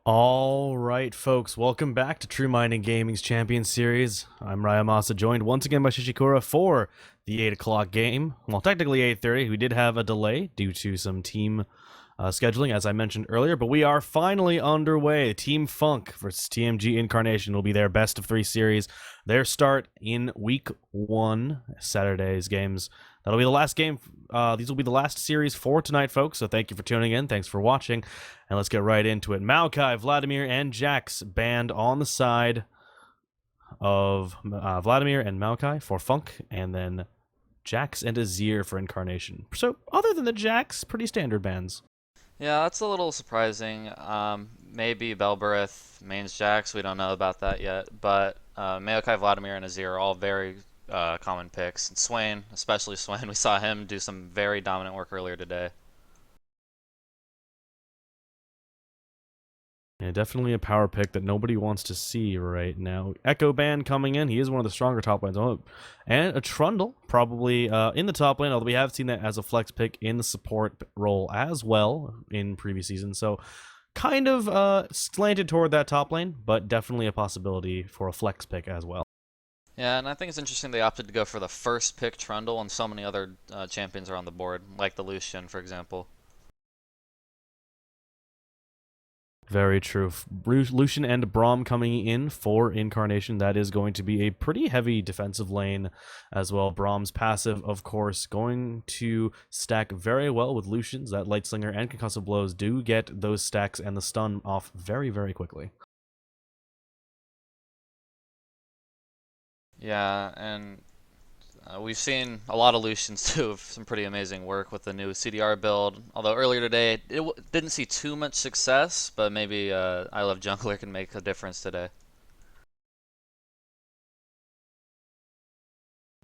All right, folks, welcome back to True Mining Gaming's Champions Series. I'm Ryamasa, joined once again by Shishikura for the 8 o'clock game. Well, technically 8:30. We did have a delay due to some team scheduling, as I mentioned earlier, but we are finally underway. Team Funk versus TMG Incarnation will be their best of 3 series. Their start in week 1, Saturday's games. That'll be the last game. These will be the last series for tonight, folks, so thank you for tuning in. Thanks for watching. And let's get right into it. Maokai, Vladimir, and Jax banned on the side of Vladimir and Maokai for Funk, and then Jax and Azir for Incarnation. So, other than the Jax, pretty standard bans. Yeah, that's a little surprising. Maybe Belbereth mains Jax, we don't know about that yet. But Maokai, Vladimir, and Azir are all very common picks. And Swain, especially Swain, we saw him do some very dominant work earlier today. Yeah, definitely a power pick that nobody wants to see right now. Echo Band coming in. He is one of the stronger top lanes. Oh, and a Trundle, probably in the top lane, although we have seen that as a flex pick in the support role as well in previous seasons. So kind of slanted toward that top lane, but definitely a possibility for a flex pick as well. Yeah, and I think it's interesting they opted to go for the first pick Trundle, and so many other champions are on the board, like the Lucian, for example. Very true. Lucian and Braum coming in for Incarnation. That is going to be a pretty heavy defensive lane as well. Braum's passive, of course, going to stack very well with Lucian's. That Light Slinger and Concussive Blows do get those stacks and the stun off very, very quickly. Yeah, and we've seen a lot of Lucians do some pretty amazing work with the new CDR build. Although earlier today it didn't see too much success, but maybe I Love Jungler can make a difference today.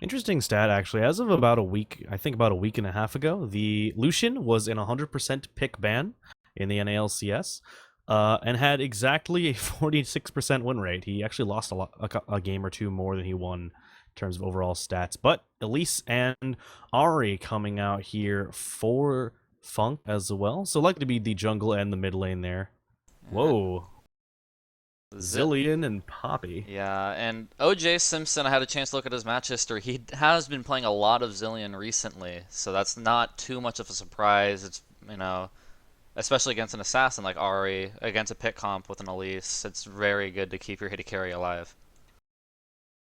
Interesting stat, actually. As of about a week, I think about a week and a half ago, the Lucian was in 100% pick ban in the NALCS. And had exactly a 46% win rate. He actually lost a game or two more than he won in terms of overall stats. But Elise and Ari coming out here for Funk as well. So likely to be the jungle and the mid lane there. Whoa. Zillion and Poppy. Yeah, and OJ Simpson, I had a chance to look at his match history. He has been playing a lot of Zillion recently, so that's not too much of a surprise. It's, especially against an assassin like Ari, against a pick comp with an Elise, it's very good to keep your hitty carry alive.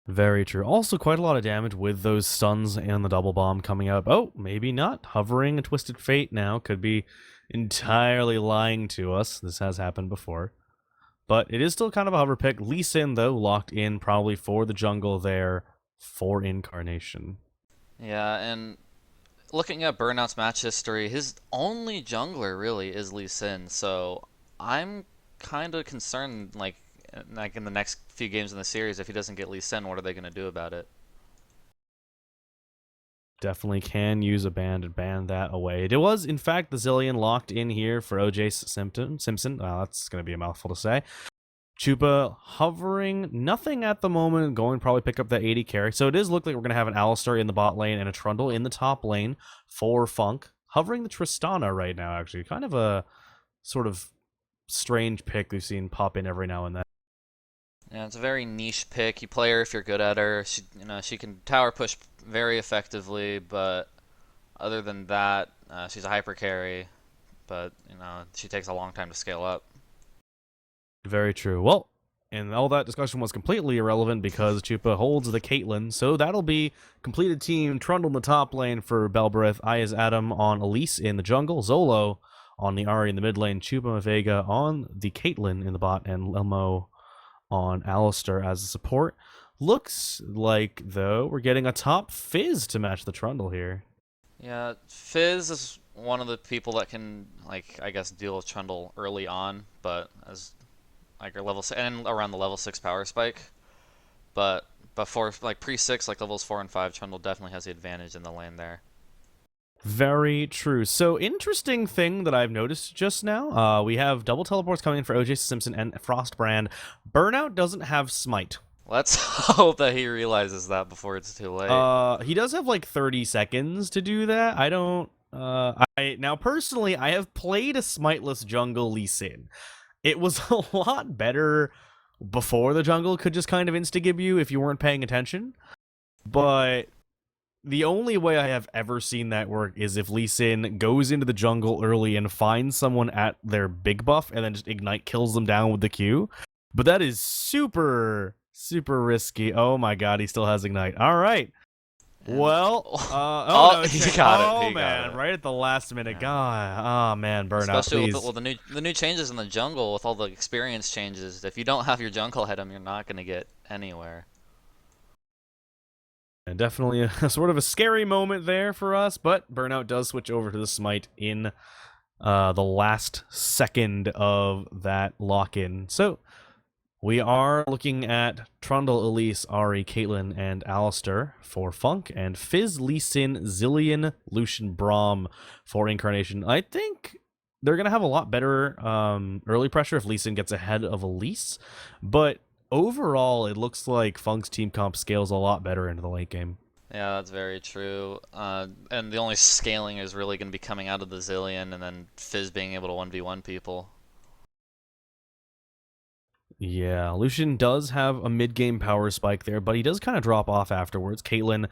Very true. Also, quite a lot of damage with those stuns and the double bomb coming up. Oh, maybe not. Hovering a Twisted Fate now could be entirely lying to us. This has happened before. But it is still kind of a hover pick. Lee Sin, though, locked in probably for the jungle there for Incarnation. Yeah, and looking at Burnout's match history, his only jungler really is Lee Sin, so I'm kind of concerned, like in the next few games in the series, if he doesn't get Lee Sin, what are they going to do about it? Definitely can use a ban to ban that away. It was, in fact, the Zillion locked in here for OJ Simpson. That's going to be a mouthful to say. Chupa hovering, nothing at the moment, going to probably pick up that 80 carry. So it does look like we're going to have an Alistar in the bot lane and a Trundle in the top lane for Funk. Hovering the Tristana right now, actually. Kind of a sort of strange pick we've seen pop in every now and then. Yeah, it's a very niche pick. You play her if you're good at her. She can tower push very effectively, but other than that, she's a hyper carry. But she takes a long time to scale up. Very true. Well, and all that discussion was completely irrelevant because Chupa holds the Caitlyn, so that'll be completed team. Trundle in the top lane for Belbereth, Ayaz Adam on Elise in the jungle, Zolo on the Ari in the mid lane, Chupa Vega on the Caitlyn in the bot, and Elmo on Alistar as a support. Looks like, though, we're getting a top Fizz to match the Trundle here. Yeah, Fizz is one of the people that can, I guess, deal with Trundle early on, but as your level and around the level 6 power spike. But before pre-6, levels 4 and 5, Trundle definitely has the advantage in the lane there. Very true. So, interesting thing that I've noticed just now. We have double teleports coming in for OJ Simpson and Frostbrand. Burnout doesn't have Smite. Let's hope that he realizes that before it's too late. He does have 30 seconds to do that. I don't. Now personally, I have played a smiteless jungle Lee Sin. It was a lot better before the jungle could just kind of insta-gib you if you weren't paying attention. But the only way I have ever seen that work is if Lee Sin goes into the jungle early and finds someone at their big buff and then just Ignite kills them down with the Q. But that is super, super risky. Oh my god, he still has Ignite. All right. Well, no, he got it. He man, got it. right at the last minute. Yeah. God, oh man, burnout, Especially please. with the new changes in the jungle, with all the experience changes. If you don't have your jungle hit him, you're not gonna get anywhere. And definitely a sort of a scary moment there for us, but Burnout does switch over to the Smite in the last second of that lock-in. So we are looking at Trundle, Elise, Ari, Caitlyn, and Alistair for Funk, and Fizz, Lee Sin, Zillion, Lucian, Braum for Incarnation. I think they're going to have a lot better early pressure if Lee Sin gets ahead of Elise, but overall, it looks like Funk's team comp scales a lot better into the late game. Yeah, that's very true. And the only scaling is really going to be coming out of the Zillion, and then Fizz being able to 1v1 people. Yeah, Lucian does have a mid-game power spike there, but he does kind of drop off afterwards. Caitlyn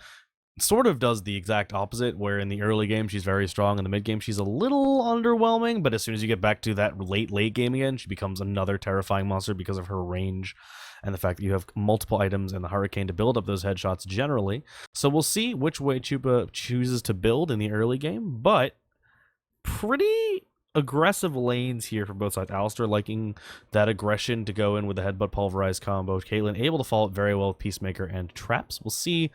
sort of does the exact opposite, where in the early game she's very strong, in the mid-game she's a little underwhelming, but as soon as you get back to that late game again, she becomes another terrifying monster because of her range and the fact that you have multiple items and the Hurricane to build up those headshots generally. So we'll see which way Chupa chooses to build in the early game, but pretty aggressive lanes here for both sides. Alistair liking that aggression to go in with the headbutt pulverize combo. Caitlyn able to follow it very well with Peacemaker and traps. We'll see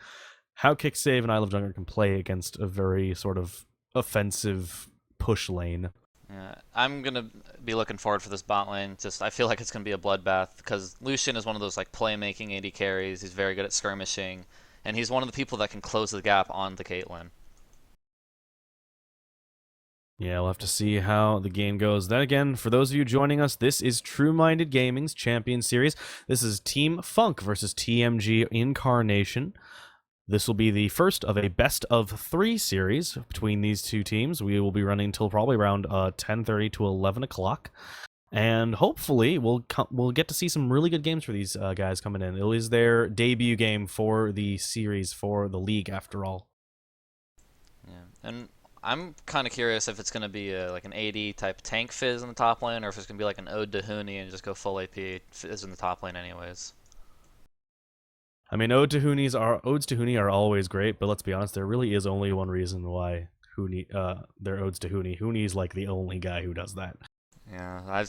how Kick Save and I Love Jungler can play against a very sort of offensive push lane. Yeah, I'm gonna be looking forward for this bot lane. Just I feel like it's gonna be a bloodbath because Lucian is one of those like playmaking AD carries. He's very good at skirmishing, and he's one of the people that can close the gap on the Caitlyn. Yeah, we'll have to see how the game goes. Then again, for those of you joining us, this is True Minded Gaming's Champion Series. This is Team Funk versus TMG Incarnation. This will be the first of a best-of-3 series between these two teams. We will be running until probably around 10:30 to 11 o'clock. And hopefully, we'll get to see some really good games for these guys coming in. It is their debut game for the series, for the league, after all. Yeah, and I'm kind of curious if it's going to be like an AD type tank Fizz in the top lane, or if it's going to be like an Ode to Huni and just go full AP Fizz in the top lane anyways. I mean, odes to Huni are always great, but let's be honest, there really is only one reason why they're odes to Huni. Huni's like the only guy who does that. Yeah,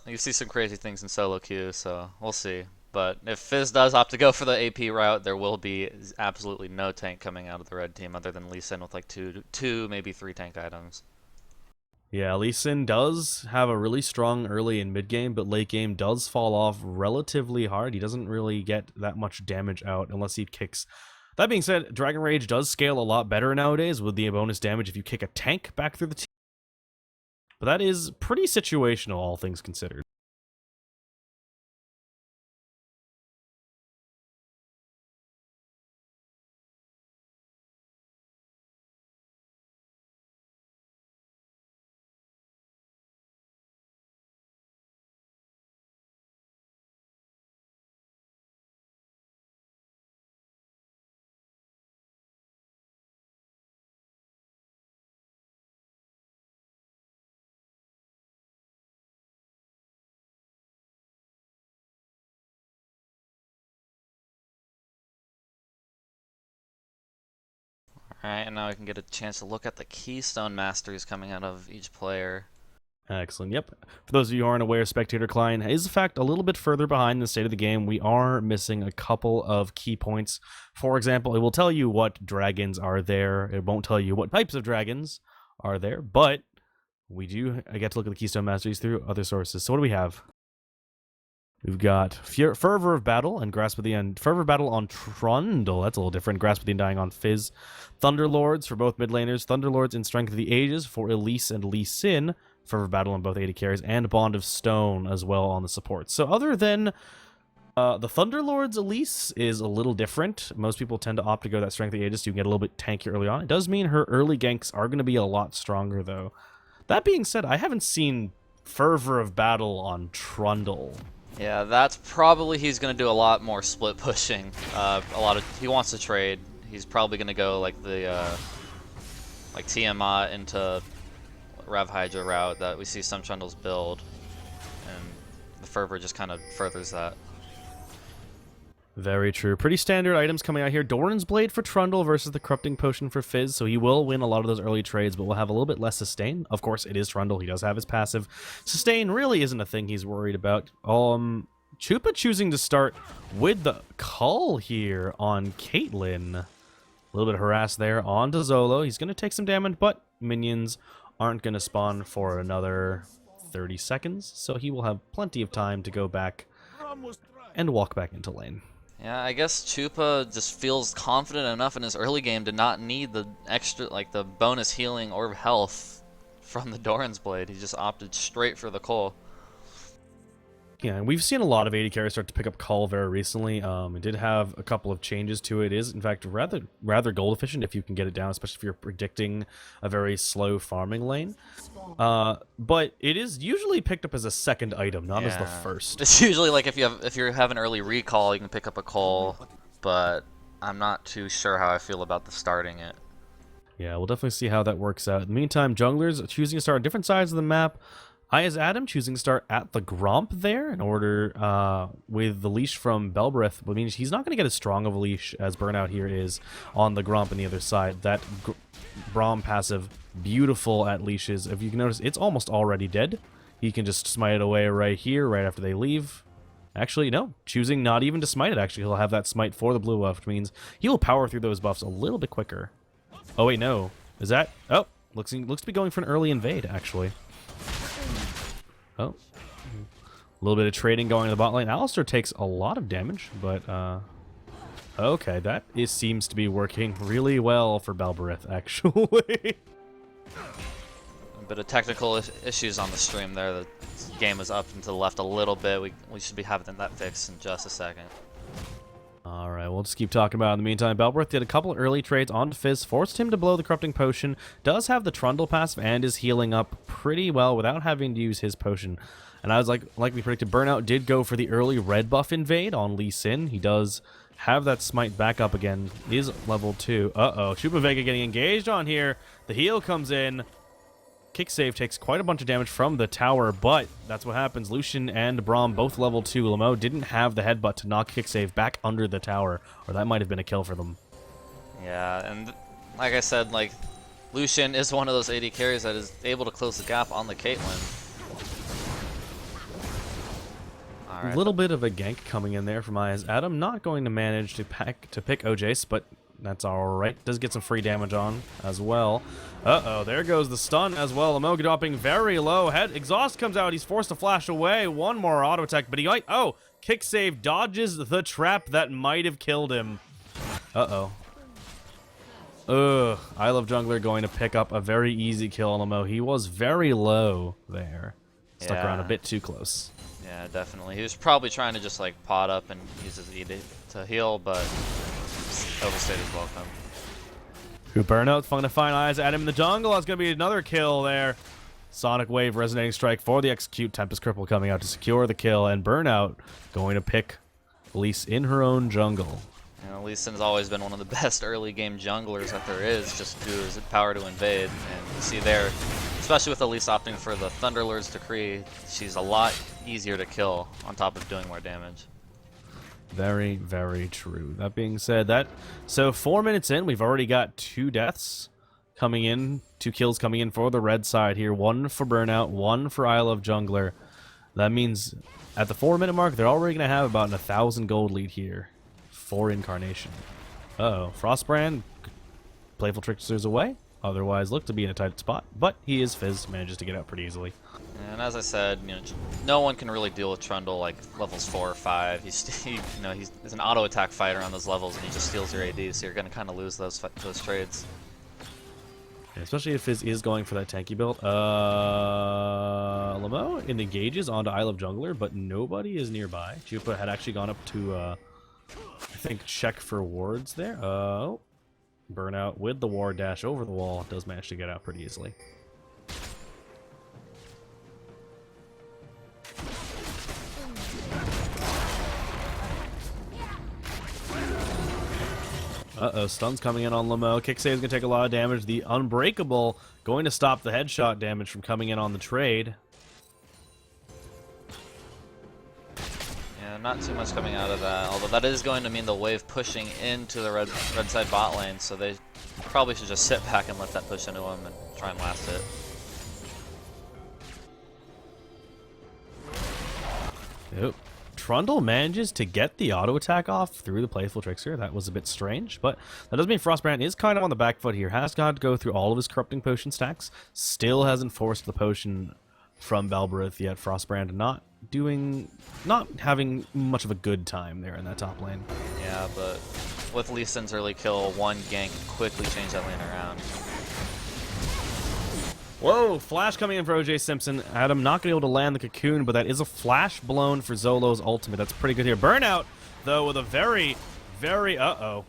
you see some crazy things in solo queue, so we'll see. But if Fizz does opt to go for the AP route, there will be absolutely no tank coming out of the red team other than Lee Sin with like two, maybe 3 tank items. Yeah, Lee Sin does have a really strong early and mid game, but late game does fall off relatively hard. He doesn't really get that much damage out unless he kicks. That being said, Dragon Rage does scale a lot better nowadays with the bonus damage if you kick a tank back through the team. But that is pretty situational, all things considered. Alright, and now we can get a chance to look at the Keystone Masteries coming out of each player. Excellent. Yep. For those of you who aren't aware, Spectator Klein is, in fact, a little bit further behind the state of the game. We are missing a couple of key points. For example, it will tell you what dragons are there. It won't tell you what types of dragons are there, but we do get to look at the Keystone Masteries through other sources. So what do we have? We've got Fervor of Battle and Grasp of the End. Fervor of Battle on Trundle. That's a little different. Grasp of the Undying on Fizz. Thunderlords for both mid laners. Thunderlords in Strength of the Ages for Elise and Lee Sin. Fervor of Battle on both AD carries. And Bond of Stone as well on the supports. So other than the Thunderlords, Elise is a little different. Most people tend to opt to go that Strength of the Ages so you can get a little bit tankier early on. It does mean her early ganks are going to be a lot stronger though. That being said, I haven't seen fervor of battle on Trundle. Yeah, that's probably he's gonna do a lot more split pushing. He wants to trade. He's probably gonna go like the like Tiamat into Rev Hydra route that we see some Trundles build, and the fervor just kind of furthers that. Very true. Pretty standard items coming out here. Doran's Blade for Trundle versus the Corrupting Potion for Fizz, so he will win a lot of those early trades, but will have a little bit less sustain. Of course, it is Trundle. He does have his passive. Sustain really isn't a thing he's worried about. Chupa choosing to start with the Cull here on Caitlyn. A little bit harassed there onto Zolo. He's going to take some damage, but minions aren't going to spawn for another 30 seconds, so he will have plenty of time to go back and walk back into lane. Yeah, I guess Chupa just feels confident enough in his early game to not need the extra, like the bonus healing or health from the Doran's Blade. He just opted straight for the Cole. Yeah, and we've seen a lot of AD carries start to pick up Cull very recently. It did have a couple of changes to it. It is, in fact, rather gold efficient if you can get it down, especially if you're predicting a very slow farming lane. But it is usually picked up as a second item, not as the first. It's usually like if you have an early recall, you can pick up a Cole, but I'm not too sure how I feel about the starting it. Yeah, we'll definitely see how that works out. In the meantime, junglers choosing to start on different sides of the map. Adam choosing to start at the Gromp there in order with the leash from Belbreth. I mean, he's not going to get as strong of a leash as Burnout here is on the Gromp on the other side. That Braum passive, beautiful at leashes. If you can notice, it's almost already dead. He can just smite it away right here, right after they leave. Actually, no. Choosing not even to smite it, actually. He'll have that smite for the blue buff, which means he'll power through those buffs a little bit quicker. Oh, wait, no. Is that... Oh, looks to be going for an early invade, actually. Oh, a little bit of trading going in the bot lane. Alistar takes a lot of damage, but okay, that seems to be working really well for Belbereth, actually. A bit of technical issues on the stream there. The game is up and to the left a little bit. We should be having that fixed in just a second. All right, we'll just keep talking about it. In the meantime, Belbreth did a couple early trades onto Fizz, forced him to blow the Corrupting Potion, does have the Trundle passive, and is healing up pretty well without having to use his potion. And I was like we predicted, Burnout did go for the early red buff invade on Lee Sin. He does have that smite back up again, is level 2. Uh-oh, Chupa Vega getting engaged on here. The heal comes in. Kick save takes quite a bunch of damage from the tower, but that's what happens. Lucian and Braum both level 2. Lamo didn't have the headbutt to knock kick save back under the tower, or that might have been a kill for them. Yeah, and like I said, like Lucian is one of those AD carries that is able to close the gap on the Caitlyn. A little bit of a gank coming in there from Adam. Not going to manage to pick OJ's, but that's alright. Does get some free damage on as well. Uh-oh, there goes the stun as well. Amoga dropping very low. Exhaust comes out. He's forced to flash away. One more auto attack, but he might... Oh, kick save dodges the trap that might have killed him. Uh-oh. Ugh. I Love Jungler going to pick up a very easy kill on Lamo. He was very low there. Stuck around a bit too close. Yeah, definitely. He was probably trying to just like pot up and use his E to heal, but overstayed his welcome. Burnout's going to find eyes at him in the jungle. That's going to be another kill there. Sonic Wave, Resonating Strike for the execute. Tempest Cripple coming out to secure the kill, and Burnout going to pick Elise in her own jungle. You know, Lee Sin's always been one of the best early game junglers that there is, just due to his power to invade. And you see there, especially with Elise opting for the Thunderlord's Decree, she's a lot easier to kill on top of doing more damage. Very, very true. That being said, so 4 minutes in, we've already got 2 deaths coming in, 2 kills coming in for the red side here. 1 for Burnout, 1 for I Love Jungler. That means at the 4-minute mark, they're already going to have about 1,000 gold lead here for Incarnation. Uh-oh, Frostbrand, Playful Tricksters away. Otherwise, look to be in a tight spot, but he is Fizz, manages to get out pretty easily. And as I said, you know, no one can really deal with Trundle like levels 4 or 5. He's an auto attack fighter on those levels, and he just steals your AD, so you're gonna kind of lose those trades. Yeah, especially if Fizz is going for that tanky build. Lamo engages onto I Love Jungler, but nobody is nearby. Chupa had actually gone up to, I think, check for wards there. Oh. Burnout with the ward dash over the wall does manage to get out pretty easily. Uh-oh, stun's coming in on Lamo. Kick save's going to take a lot of damage. The Unbreakable going to stop the headshot damage from coming in on the trade. Yeah, not too much coming out of that, although that is going to mean the wave pushing into the red side bot lane, so they probably should just sit back and let that push into them and try and last it. Yep. Trundle manages to get the auto attack off through the Playful Trickster. That was a bit strange, but that does mean Frostbrand is kind of on the back foot here. Has got to go through all of his corrupting potion stacks. Still hasn't forced the potion from Belberith yet. Frostbrand not having much of a good time there in that top lane. Yeah, but with Lee Sin's early kill, one gank quickly changed that lane around. Whoa, flash coming in for OJ Simpson. Adam not going to be able to land the cocoon, but that is a flash blown for Zolo's ultimate. That's pretty good here. Burnout, though, with a very, uh-oh.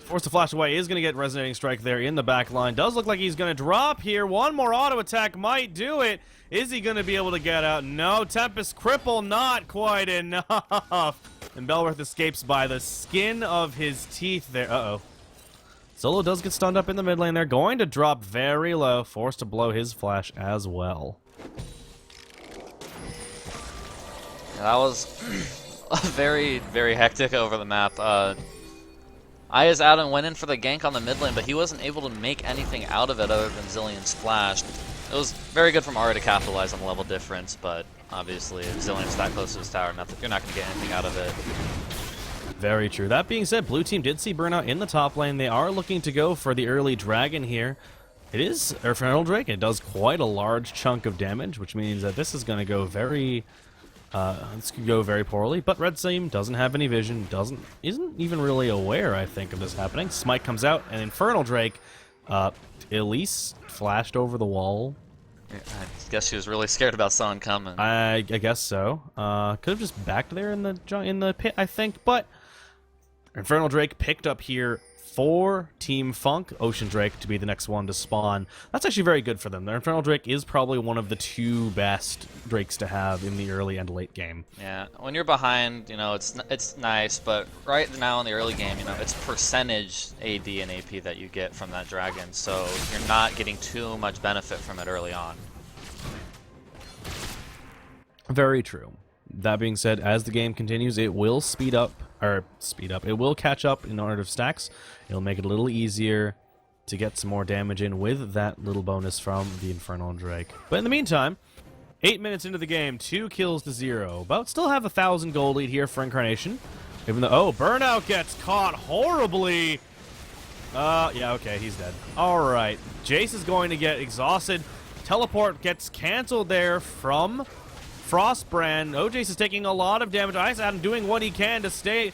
Forced to flash away, is going to get Resonating Strike there in the back line. Does look like he's going to drop here. One more auto attack might do it. Is he going to be able to get out? No, Tempest Cripple, not quite enough. And Belworth escapes by the skin of his teeth there. Uh-oh. Zolo does get stunned up in the mid lane. They're going to drop very low, forced to blow his flash as well. That was very, very hectic over the map. Aya's Adam went in for the gank on the mid lane, but he wasn't able to make anything out of it other than Zillion's flash. It was very good from Ara to capitalize on the level difference, but obviously if Zillion's that close to his tower, you're not going to get anything out of it. Very true. That being said, blue team did see Burnout in the top lane. They are looking to go for the early dragon here. It is Infernal Drake. It does quite a large chunk of damage, which means that this is going to go very poorly. But Red Team doesn't have any vision, isn't even really aware, I think, of this happening. Smite comes out, and Infernal Drake, Elise flashed over the wall. I guess she was really scared about Sun coming. I guess so. Could have just backed there in the pit, I think, but Infernal Drake picked up here for Team Funk, Ocean Drake to be the next one to spawn. That's actually very good for them. Their Infernal Drake is probably one of the two best Drakes to have in the early and late game. Yeah, when you're behind, it's nice, but right now in the early game, it's percentage AD and AP that you get from that dragon, so you're not getting too much benefit from it early on. Very true. That being said, as the game continues, it will speed up. It will catch up in order of stacks. It'll make it a little easier to get some more damage in with that little bonus from the Infernal Drake. But in the meantime, 8 minutes into the game, 2 kills to 0. But still have 1,000 gold lead here for Incarnation. Even though, Burnout gets caught horribly. Yeah, okay, he's dead. Alright, Jace is going to get exhausted. Teleport gets canceled there from Frostbrand. OJace is taking a lot of damage. Ice Adam doing what he can to stay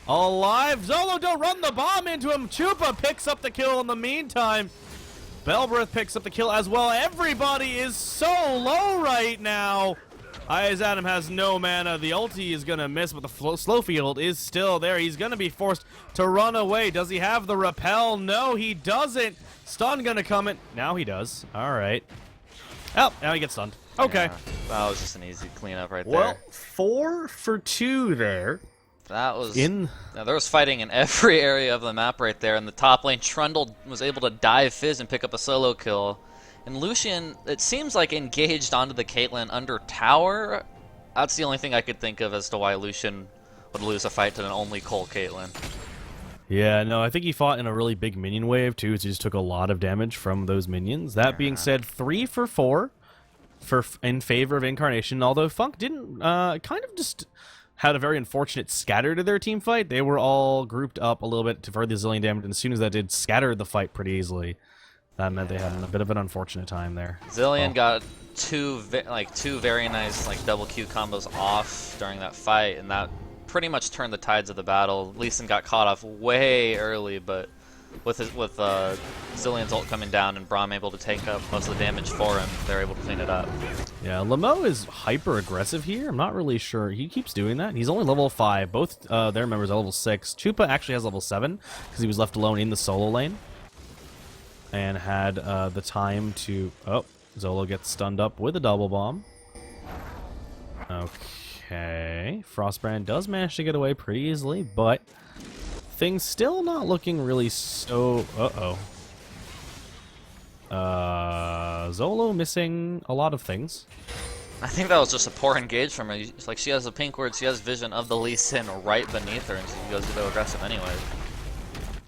alive. Zolo don't run the bomb into him. Chupa picks up the kill in the meantime. Belberith picks up the kill as well. Everybody is so low right now. Ice Adam has no mana. The ulti is going to miss, but the slow field is still there. He's going to be forced to run away. Does he have the repel? No, he doesn't. Stun going to come in. Now he does. All right. Oh, now he gets stunned. Okay. Yeah, that was just an easy cleanup right there. Well, 4 for 2 there. That was there was fighting in every area of the map right there. In the top lane, Trundle was able to dive Fizz and pick up a solo kill. And Lucian, it seems like engaged onto the Caitlyn under tower. That's the only thing I could think of as to why Lucian would lose a fight to an only Cole Caitlyn. Yeah, no, I think he fought in a really big minion wave too, so he just took a lot of damage from those minions. That being said, 3 for 4. In favor of Incarnation, although Funk didn't kind of just had a very unfortunate scatter to their team fight. They were all grouped up a little bit for the zillion damage, and as soon as that did, scattered the fight pretty easily. That meant they had a bit of an unfortunate time there. Zillion got two very nice double Q combos off during that fight, and that pretty much turned the tides of the battle. Lee Sin got caught off way early, but with Zillion's ult coming down and Braum able to take up most of the damage for him, they're able to clean it up. Yeah, Lamo is hyper aggressive here. I'm not really sure. He keeps doing that. He's only level 5. Both their members are level 6. Chupa actually has level 7 because he was left alone in the solo lane and had the time to... Oh, Zolo gets stunned up with a double bomb. Okay. Frostbrand does manage to get away pretty easily, but things still not looking really so... Zolo missing a lot of things. I think that was just a poor engage from her. Like, she has a pink ward, she has vision of the Lee Sin right beneath her, and she goes to go aggressive anyway.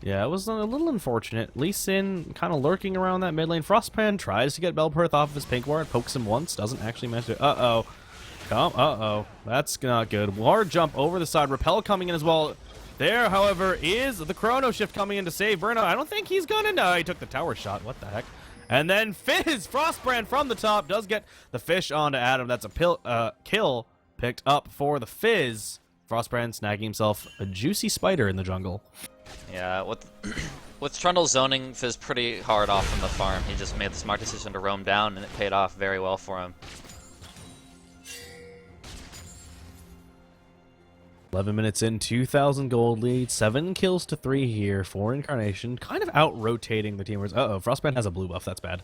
Yeah, it was a little unfortunate. Lee Sin kind of lurking around that mid lane. Frostbrand tries to get Belperth off of his pink ward, pokes him once, doesn't actually manage to... That's not good. Hard jump over the side. Repel coming in as well. There, however, is the Chrono Shift coming in to save Burnout. I don't think he's gonna... No, he took the tower shot. What the heck? And then Fizz, Frostbrand from the top, does get the fish onto Adam. That's a kill picked up for the Fizz. Frostbrand snagging himself a juicy spider in the jungle. Yeah, with Trundle zoning Fizz pretty hard off from the farm, he just made the smart decision to roam down, and it paid off very well for him. 11 minutes in, 2,000 gold lead, 7 kills to 3 here for Incarnation. Kind of out-rotating the teamers. Frostbrand has a blue buff. That's bad.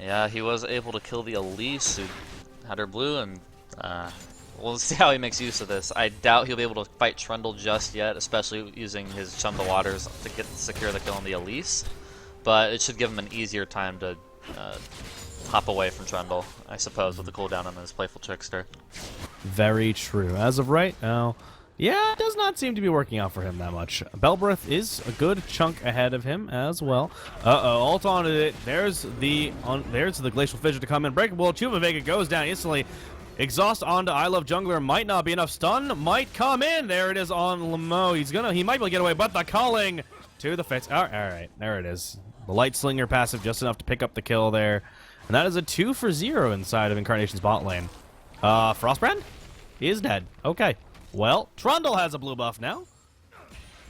Yeah, he was able to kill the Elise, who had her blue, and we'll see how he makes use of this. I doubt he'll be able to fight Trundle just yet, especially using his Chum the Waters to secure the kill on the Elise. But it should give him an easier time to hop away from Trundle, I suppose, with the cooldown on his Playful Trickster. Very true. As of right now, yeah, it does not seem to be working out for him that much. Belbreth is a good chunk ahead of him as well. Ult onto it. There's the Glacial Fissure to come in. Breakable. Chuba Vega goes down instantly. Exhaust onto I Love Jungler. Might not be enough. Stun might come in. There it is on Lamo. He might be able to get away, but the culling to the face. All right, there it is. The Light Slinger passive just enough to pick up the kill there. And that is a 2 for 0 inside of Incarnation's bot lane. Frostbrand? He is dead. Okay. Well, Trundle has a blue buff now.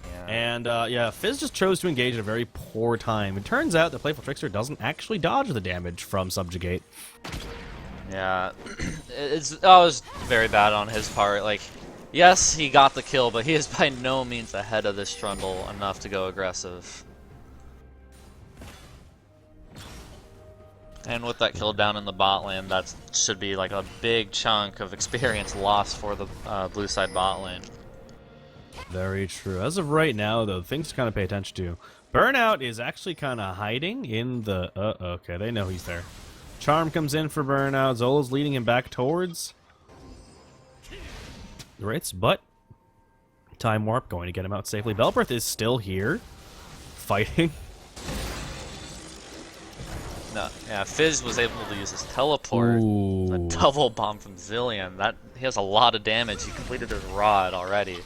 Yeah. And, yeah, Fizz just chose to engage at a very poor time. It turns out that Playful Trickster doesn't actually dodge the damage from Subjugate. Yeah. That was very bad on his part. Like, yes, he got the kill, but he is by no means ahead of this Trundle enough to go aggressive. And with that kill down in the bot lane, that should be like a big chunk of experience lost for the blue side bot lane. Very true. As of right now, though, things to kind of pay attention to. Burnout is actually kind of hiding in the... okay, they know he's there. Charm comes in for Burnout. Zola's leading him back towards Ritz, but Time Warp going to get him out safely. Belperth is still here, fighting. No, yeah, Fizz was able to use his teleport. Ooh. A double bomb from Zilean. He has a lot of damage. He completed his rod already.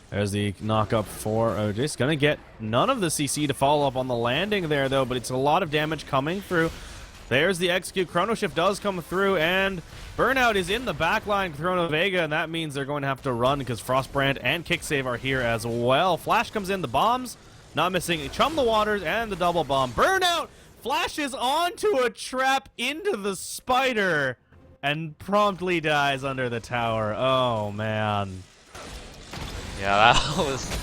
There's the knock-up for OJ's. Gonna get none of the CC to follow up on the landing there, though, but it's a lot of damage coming through. There's the execute. Chrono Shift does come through, and Burnout is in the backline with Chrono Vega, and that means they're going to have to run because Frostbrand and Kicksave are here as well. Flash comes in, the bombs. Not missing Chum the Waters and the double bomb. Burnout flashes onto a trap into the spider and promptly dies under the tower. Oh, man. Yeah, that was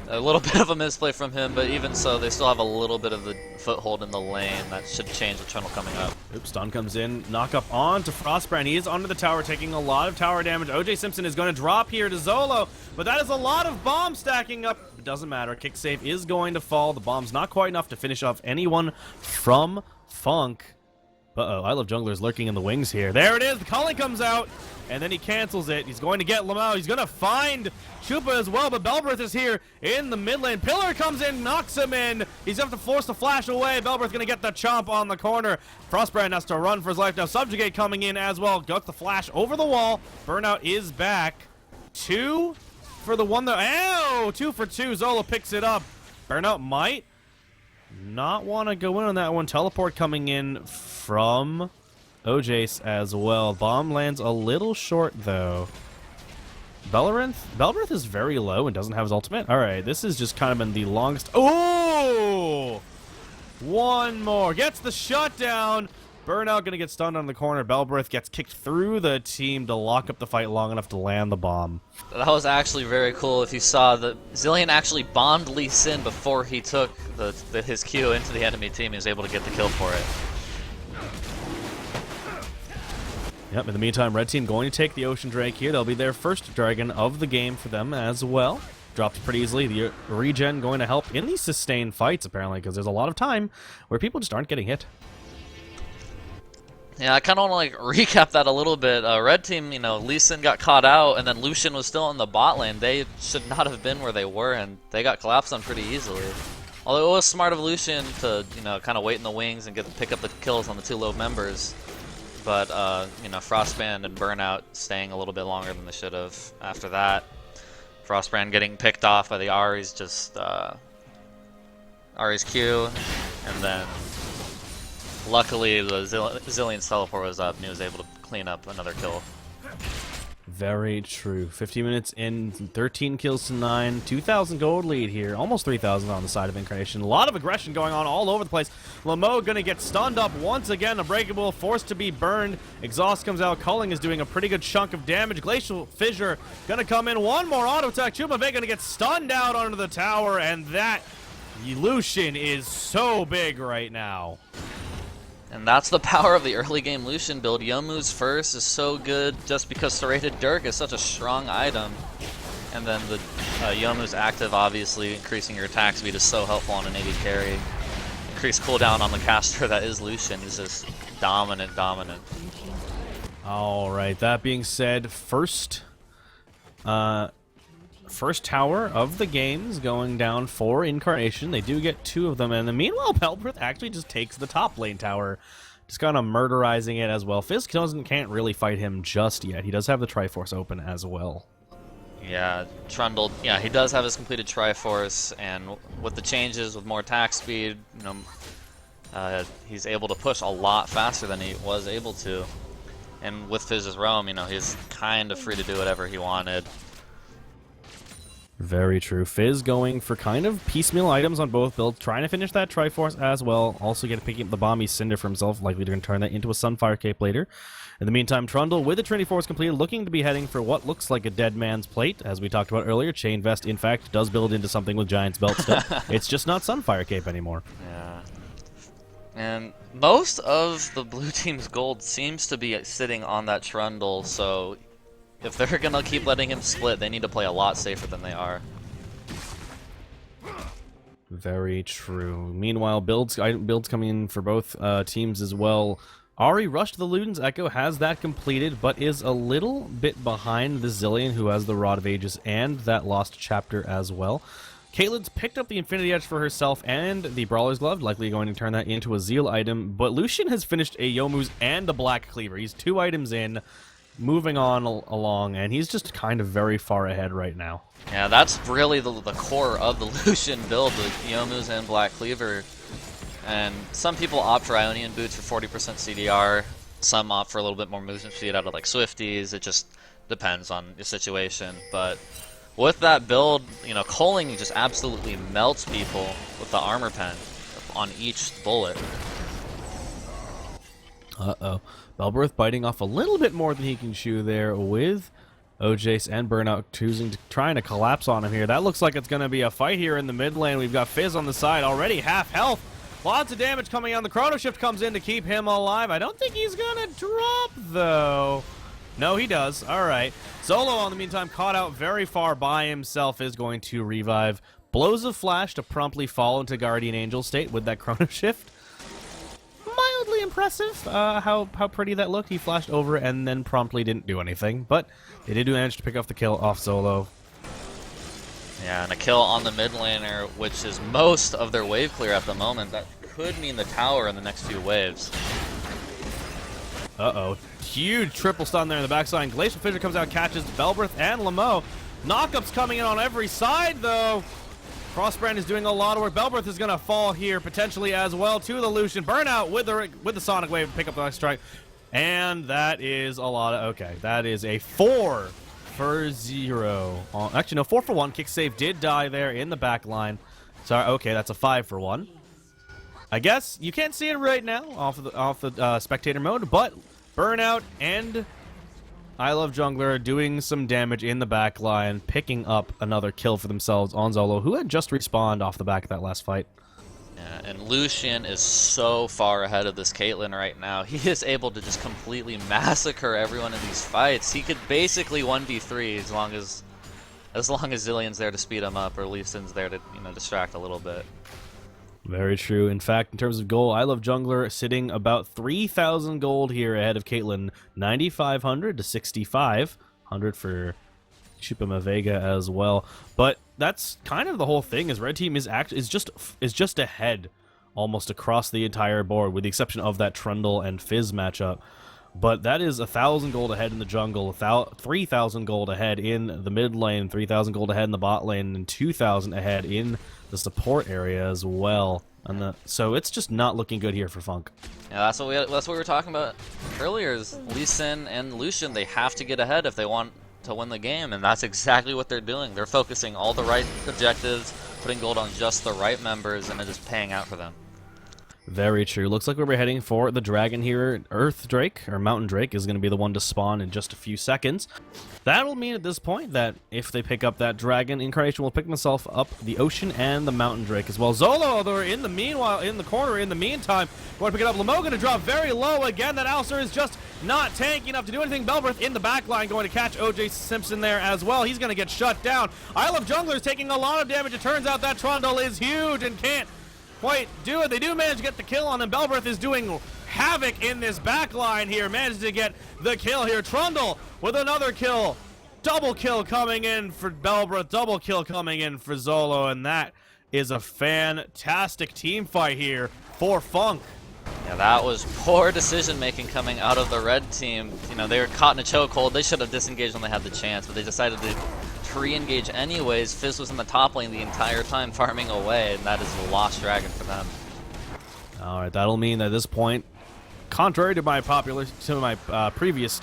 a little bit of a misplay from him, but even so, they still have a little bit of the foothold in the lane. That should change with Trundle coming up. Oops, stun comes in. Knock up onto Frostbrand. He is onto the tower, taking a lot of tower damage. OJ Simpson is going to drop here to Zolo, but that is a lot of bombs stacking up. It doesn't matter. Kick save is going to fall. The bomb's not quite enough to finish off anyone from Funk. I Love Jungler's lurking in the wings here. There it is. The calling comes out, and then he cancels it. He's going to get Lamau. He's going to find Chupa as well, but Belbreth is here in the mid lane. Pillar comes in, knocks him in. He's going to have to force the flash away. Belbreth going to get the chomp on the corner. Frostbrand has to run for his life now. Subjugate coming in as well. Got the flash over the wall. Burnout is back. 2 for the one that... Ow! 2 for 2. Zola picks it up. Burnout might not want to go in on that one. Teleport coming in from OJ's as well. Bomb lands a little short, though. Belbreth is very low and doesn't have his ultimate. All right, this has just kind of been the longest... Oh! One more. Gets the shutdown. Burnout going to get stunned on the corner. Belbreth gets kicked through the team to lock up the fight long enough to land the bomb. That was actually very cool. If you saw, the Zilean actually bombed Lee Sin before he took his Q into the enemy team. He was able to get the kill for it. Yep, in the meantime, red team going to take the Ocean Drake here. They'll be their first dragon of the game for them as well. Dropped pretty easily. The regen going to help in these sustained fights, apparently, because there's a lot of time where people just aren't getting hit. Yeah, I kind of want to like recap that a little bit. Red team, you know, Lee Sin got caught out, and then Lucian was still in the bot lane. They should not have been where they were, and they got collapsed on pretty easily. Although it was smart of Lucian to, you know, kind of wait in the wings and pick up the kills on the 2 low members. But, you know, Frostbrand and Burnout staying a little bit longer than they should have after that. Frostbrand getting picked off by the Ahri's Ahri's Q, and then luckily the Zillion's teleport was up and he was able to clean up another kill. Very true. 50 minutes in, 13 kills to 9, 2,000 gold lead here, almost 3,000 on the side of Incarnation. A lot of aggression going on all over the place. Lamo gonna get stunned up once again, Unbreakable forced to be burned. Exhaust comes out, Culling is doing a pretty good chunk of damage. Glacial Fissure gonna come in, one more auto attack. Chumave gonna get stunned out onto the tower, and that Lucian is so big right now. And that's the power of the early game Lucian build. Youmuu's first is so good just because Serrated Dirk is such a strong item. And then the Youmuu's active, obviously, increasing your attack speed is so helpful on an AD carry. Increased cooldown on the caster that is Lucian. He's just dominant. Alright, that being said, first tower of the games going down for Incarnation. They do get 2 of them, and then meanwhile, Belbreth actually just takes the top lane tower, just kind of murderizing it as well. Fizz can't really fight him just yet. He does have the Triforce open as well. Yeah, Trundle, yeah, he does have his completed Triforce, and with the changes, with more attack speed, you know, he's able to push a lot faster than he was able to. And with Fizz's Roam, you know, he's kind of free to do whatever he wanted. Very true. Fizz going for kind of piecemeal items on both builds, trying to finish that Triforce as well. Also picking up the Bomby Cinder for himself, likely to turn that into a Sunfire Cape later. In the meantime, Trundle, with the Trinity Force completed, looking to be heading for what looks like a Dead Man's Plate. As we talked about earlier, Chain Vest, in fact, does build into something with Giant's Belt still. It's just not Sunfire Cape anymore. Yeah. And most of the blue team's gold seems to be sitting on that Trundle, so if they're gonna keep letting him split, they need to play a lot safer than they are. Very true. Meanwhile, builds coming in for both teams as well. Ahri rushed the Luden's Echo, has that completed, but is a little bit behind the Zillion, who has the Rod of Ages and that Lost Chapter as well. Caitlyn's picked up the Infinity Edge for herself and the Brawler's Glove, likely going to turn that into a Zeal item, but Lucian has finished a Youmuu's and a Black Cleaver. He's 2 items in, moving on along, and he's just kind of very far ahead right now. Yeah, that's really the core of the Lucian build, the Youmuu's and Black Cleaver. And some people opt for Ionian Boots for 40% CDR, some opt for a little bit more movement speed out of like Swifties. It just depends on your situation. But with that build, you know, Culling just absolutely melts people with the armor pen on each bullet. Uh-oh. Belbreth biting off a little bit more than he can chew there, with Ojace and Burnout trying to collapse on him here. That looks like it's going to be a fight here in the mid lane. We've got Fizz on the side, already half health. Lots of damage coming on. The Chrono Shift comes in to keep him alive. I don't think he's going to drop, though. No, he does. All right. Zolo, in the meantime, caught out very far by himself, is going to revive. Blows of Flash to promptly fall into Guardian Angel state with that Chrono Shift. Mildly impressive how pretty that looked. He flashed over and then promptly didn't do anything, but they did manage to pick off the kill off Zolo. Yeah, and a kill on the mid laner, which is most of their wave clear at the moment. That could mean the tower in the next few waves. Uh-oh. Huge triple stun there in the backside. Glacial Fissure comes out, catches Belbreth and Lamo. Knockups coming in on every side, though. Frostbrand is doing a lot of work. Belbreth is going to fall here, potentially as well, to the Lucian. Burnout with the Sonic Wave to pick up the next strike. And that is a lot of... Okay, that is a 4 for 0. Actually, no, 4 for 1. Kick save did die there in the back line. Sorry, okay, that's a 5 for 1. I guess you can't see it right now off the spectator mode, but Burnout and I Love Jungler doing some damage in the back line, picking up another kill for themselves on Zolo, who had just respawned off the back of that last fight. Yeah, and Lucian is so far ahead of this Caitlyn right now. He is able to just completely massacre everyone in these fights. He could basically 1v3 as long as Zillion's there to speed him up, or Lee Sin's there to, you know, distract a little bit. Very true. In fact, in terms of gold, I Love Jungler sitting about 3,000 gold here ahead of Caitlyn. 9,500 to 6,500 for Shupama Vega as well. But that's kind of the whole thing. Is Red Team is just ahead almost across the entire board, with the exception of that Trundle and Fizz matchup. But that is 1,000 gold ahead in the jungle, 3,000 gold ahead in the mid lane, 3,000 gold ahead in the bot lane, and 2,000 ahead in the support area as well. And so it's just not looking good here for Funk. Yeah, that's what we were talking about earlier. Is Lee Sin and Lucian, they have to get ahead if they want to win the game, and that's exactly what they're doing. They're focusing all the right objectives, putting gold on just the right members, and it is paying out for them. Very true. Looks like we're heading for the dragon here. Earth Drake, or Mountain Drake, is going to be the one to spawn in just a few seconds. That'll mean at this point that if they pick up that dragon, Incarnation will pick themselves up the Ocean and the Mountain Drake as well. Zolo, though, in the corner in the meantime, going to pick it up. Lamo going to drop very low again. That Alistair is just not tanky enough to do anything. Belbreth in the back line going to catch OJ Simpson there as well. He's going to get shut down. I Love Jungler is taking a lot of damage. It turns out that Trundle is huge and can't quite do it. They do manage to get the kill on him. Belbreth is doing havoc in this back line here. Managed to get the kill here. Trundle with another kill. Double kill coming in for Belbreth. Double kill coming in for Zolo. And that is a fantastic team fight here for Funk. Yeah, that was poor decision making coming out of the red team. You know, they were caught in a chokehold. They should have disengaged when they had the chance, but they decided to re-engage anyways. Fizz was in the top lane the entire time farming away, and that is a lost dragon for them. Alright, that'll mean that at this point, contrary to my previous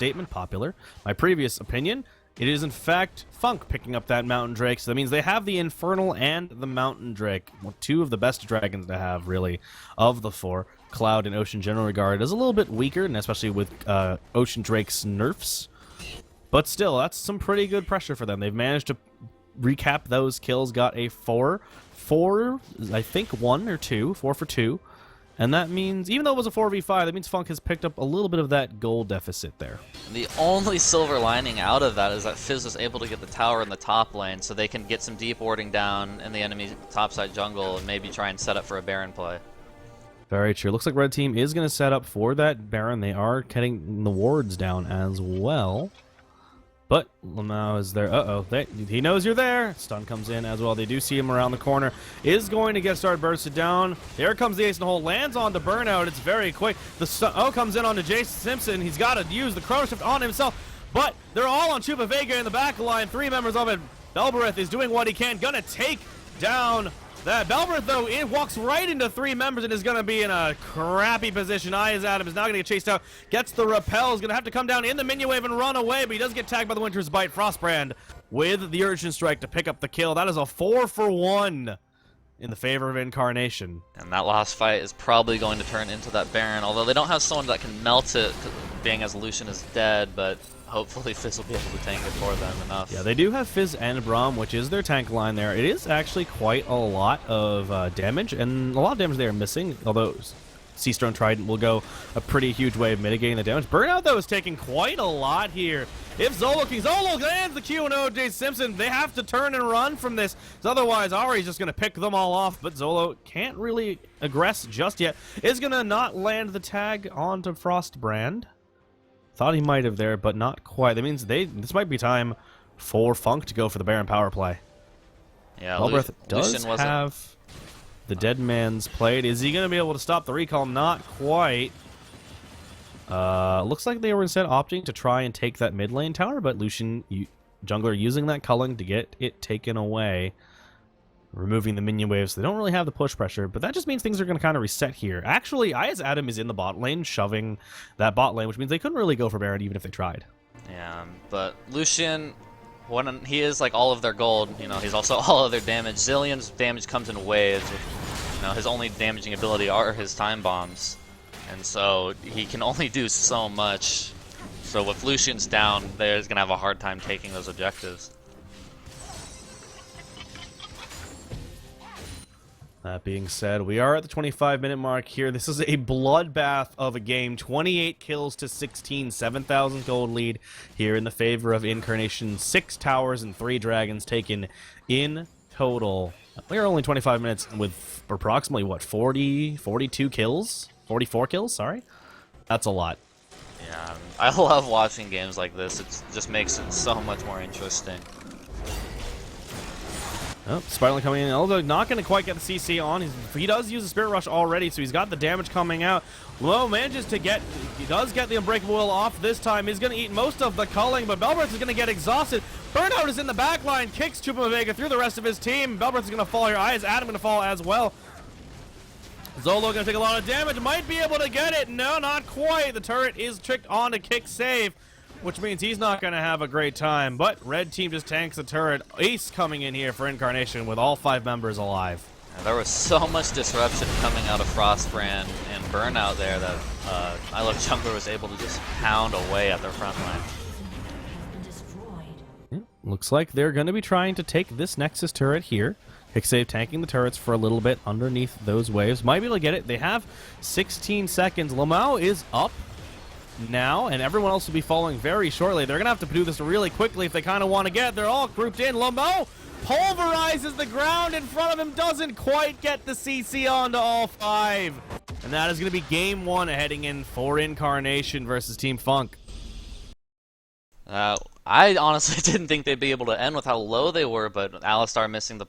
opinion, it is in fact Funk picking up that Mountain Drake. So that means they have the Infernal and the Mountain Drake. Well, two of the best dragons to have, really, of the four. Cloud and Ocean general regard is a little bit weaker, and especially with Ocean Drake's nerfs. But still, that's some pretty good pressure for them. They've managed to recap those kills, got a 4 for 2. And that means, even though it was a 4v5, that means Funk has picked up a little bit of that gold deficit there. The only silver lining out of that is that Fizz was able to get the tower in the top lane, so they can get some deep warding down in the enemy topside jungle and maybe try and set up for a Baron play. Very true. Looks like Red Team is going to set up for that Baron. They are getting the wards down as well. But Lamau is there. He knows you're there. Stun comes in as well. They do see him around the corner. Is going to get started bursted down. There comes the ace in the hole. Lands on the burnout. It's very quick. The stun comes in onto Jason Simpson. He's got to use the Chrono Shift on himself. But they're all on Chupa Vega in the back line. 3 members of it. Belbreth is doing what he can. Gonna take down that. Belbreth, though, it walks right into 3 members and is going to be in a crappy position. Eyes Adam is now going to get chased out. Gets the repel. Is going to have to come down in the minion wave and run away, but he does get tagged by the Winter's Bite. Frostbrand with the Urchin Strike to pick up the kill. That is a 4 for 1 in the favor of Incarnation. And that last fight is probably going to turn into that Baron, although they don't have someone that can melt it, being as Lucian is dead, but hopefully Fizz will be able to tank it for them enough. Yeah, they do have Fizz and Braum, which is their tank line there. It is actually quite a lot of damage, and a lot of damage they are missing, although Seastone Trident will go a pretty huge way of mitigating the damage. Burnout, though, is taking quite a lot here. If Zolo lands the Q and OJ Simpson, they have to turn and run from this, otherwise Ari's just going to pick them all off, but Zolo can't really aggress just yet. Is going to not land the tag onto Frostbrand. Thought he might have there, but not quite. That means this might be time for Funk to go for the Baron power play. Yeah, Belbreth does Lucian have the Dead Man's Plate. Is he going to be able to stop the recall? Not quite. Looks like they were instead opting to try and take that mid lane tower, but Lucian Jungler using that culling to get it taken away. Removing the minion waves. They don't really have the push pressure, but that just means things are going to kind of reset here. Actually, Ayaz Adam is in the bot lane, shoving that bot lane, which means they couldn't really go for Baron even if they tried. Yeah, but Lucian, when he is like all of their gold, you know, he's also all of their damage. Zillion's damage comes in waves. With, you know, his only damaging ability are his time bombs, and so he can only do so much. So if Lucian's down, they're going to have a hard time taking those objectives. That being said, we are at the 25-minute mark here. This is a bloodbath of a game. 28 kills to 16, 7,000 gold lead here in the favor of Incarnation. 6 towers and 3 dragons taken in total. We are only 25 minutes with approximately, what, 42 kills? 44 kills, sorry? That's a lot. Yeah, I love watching games like this. It just makes it so much more interesting. Oh, Spiderling coming in, although not going to quite get the CC on. He does use the Spirit Rush already, so he's got the damage coming out. Low manages to get, he does get the Unbreakable Will off this time. He's going to eat most of the culling, but Belbreath is going to get exhausted. Burnout is in the back line, kicks Chupa Vega through the rest of his team. Belbreath is going to fall here. Is Adam going to fall as well? Zolo going to take a lot of damage, might be able to get it. No, not quite. The turret is tricked on to kick save, which means he's not going to have a great time. But red team just tanks the turret. Ace coming in here for Incarnation with all 5 members alive. Yeah, there was so much disruption coming out of Frostbrand and Burnout there that I Love Jungler was able to just pound away at their front line. Yeah, looks like they're going to be trying to take this Nexus turret here. Kicksave tanking the turrets for a little bit underneath those waves. Might be able to get it. They have 16 seconds. Lamau is up now, and everyone else will be following very shortly. They're going to have to do this really quickly if they kind of want to get it. They're all grouped in. Lamau pulverizes the ground in front of him. Doesn't quite get the CC onto all 5. And that is going to be game 1 heading in for Incarnation versus Team Funk. I honestly didn't think they'd be able to end with how low they were, but Alistar missing the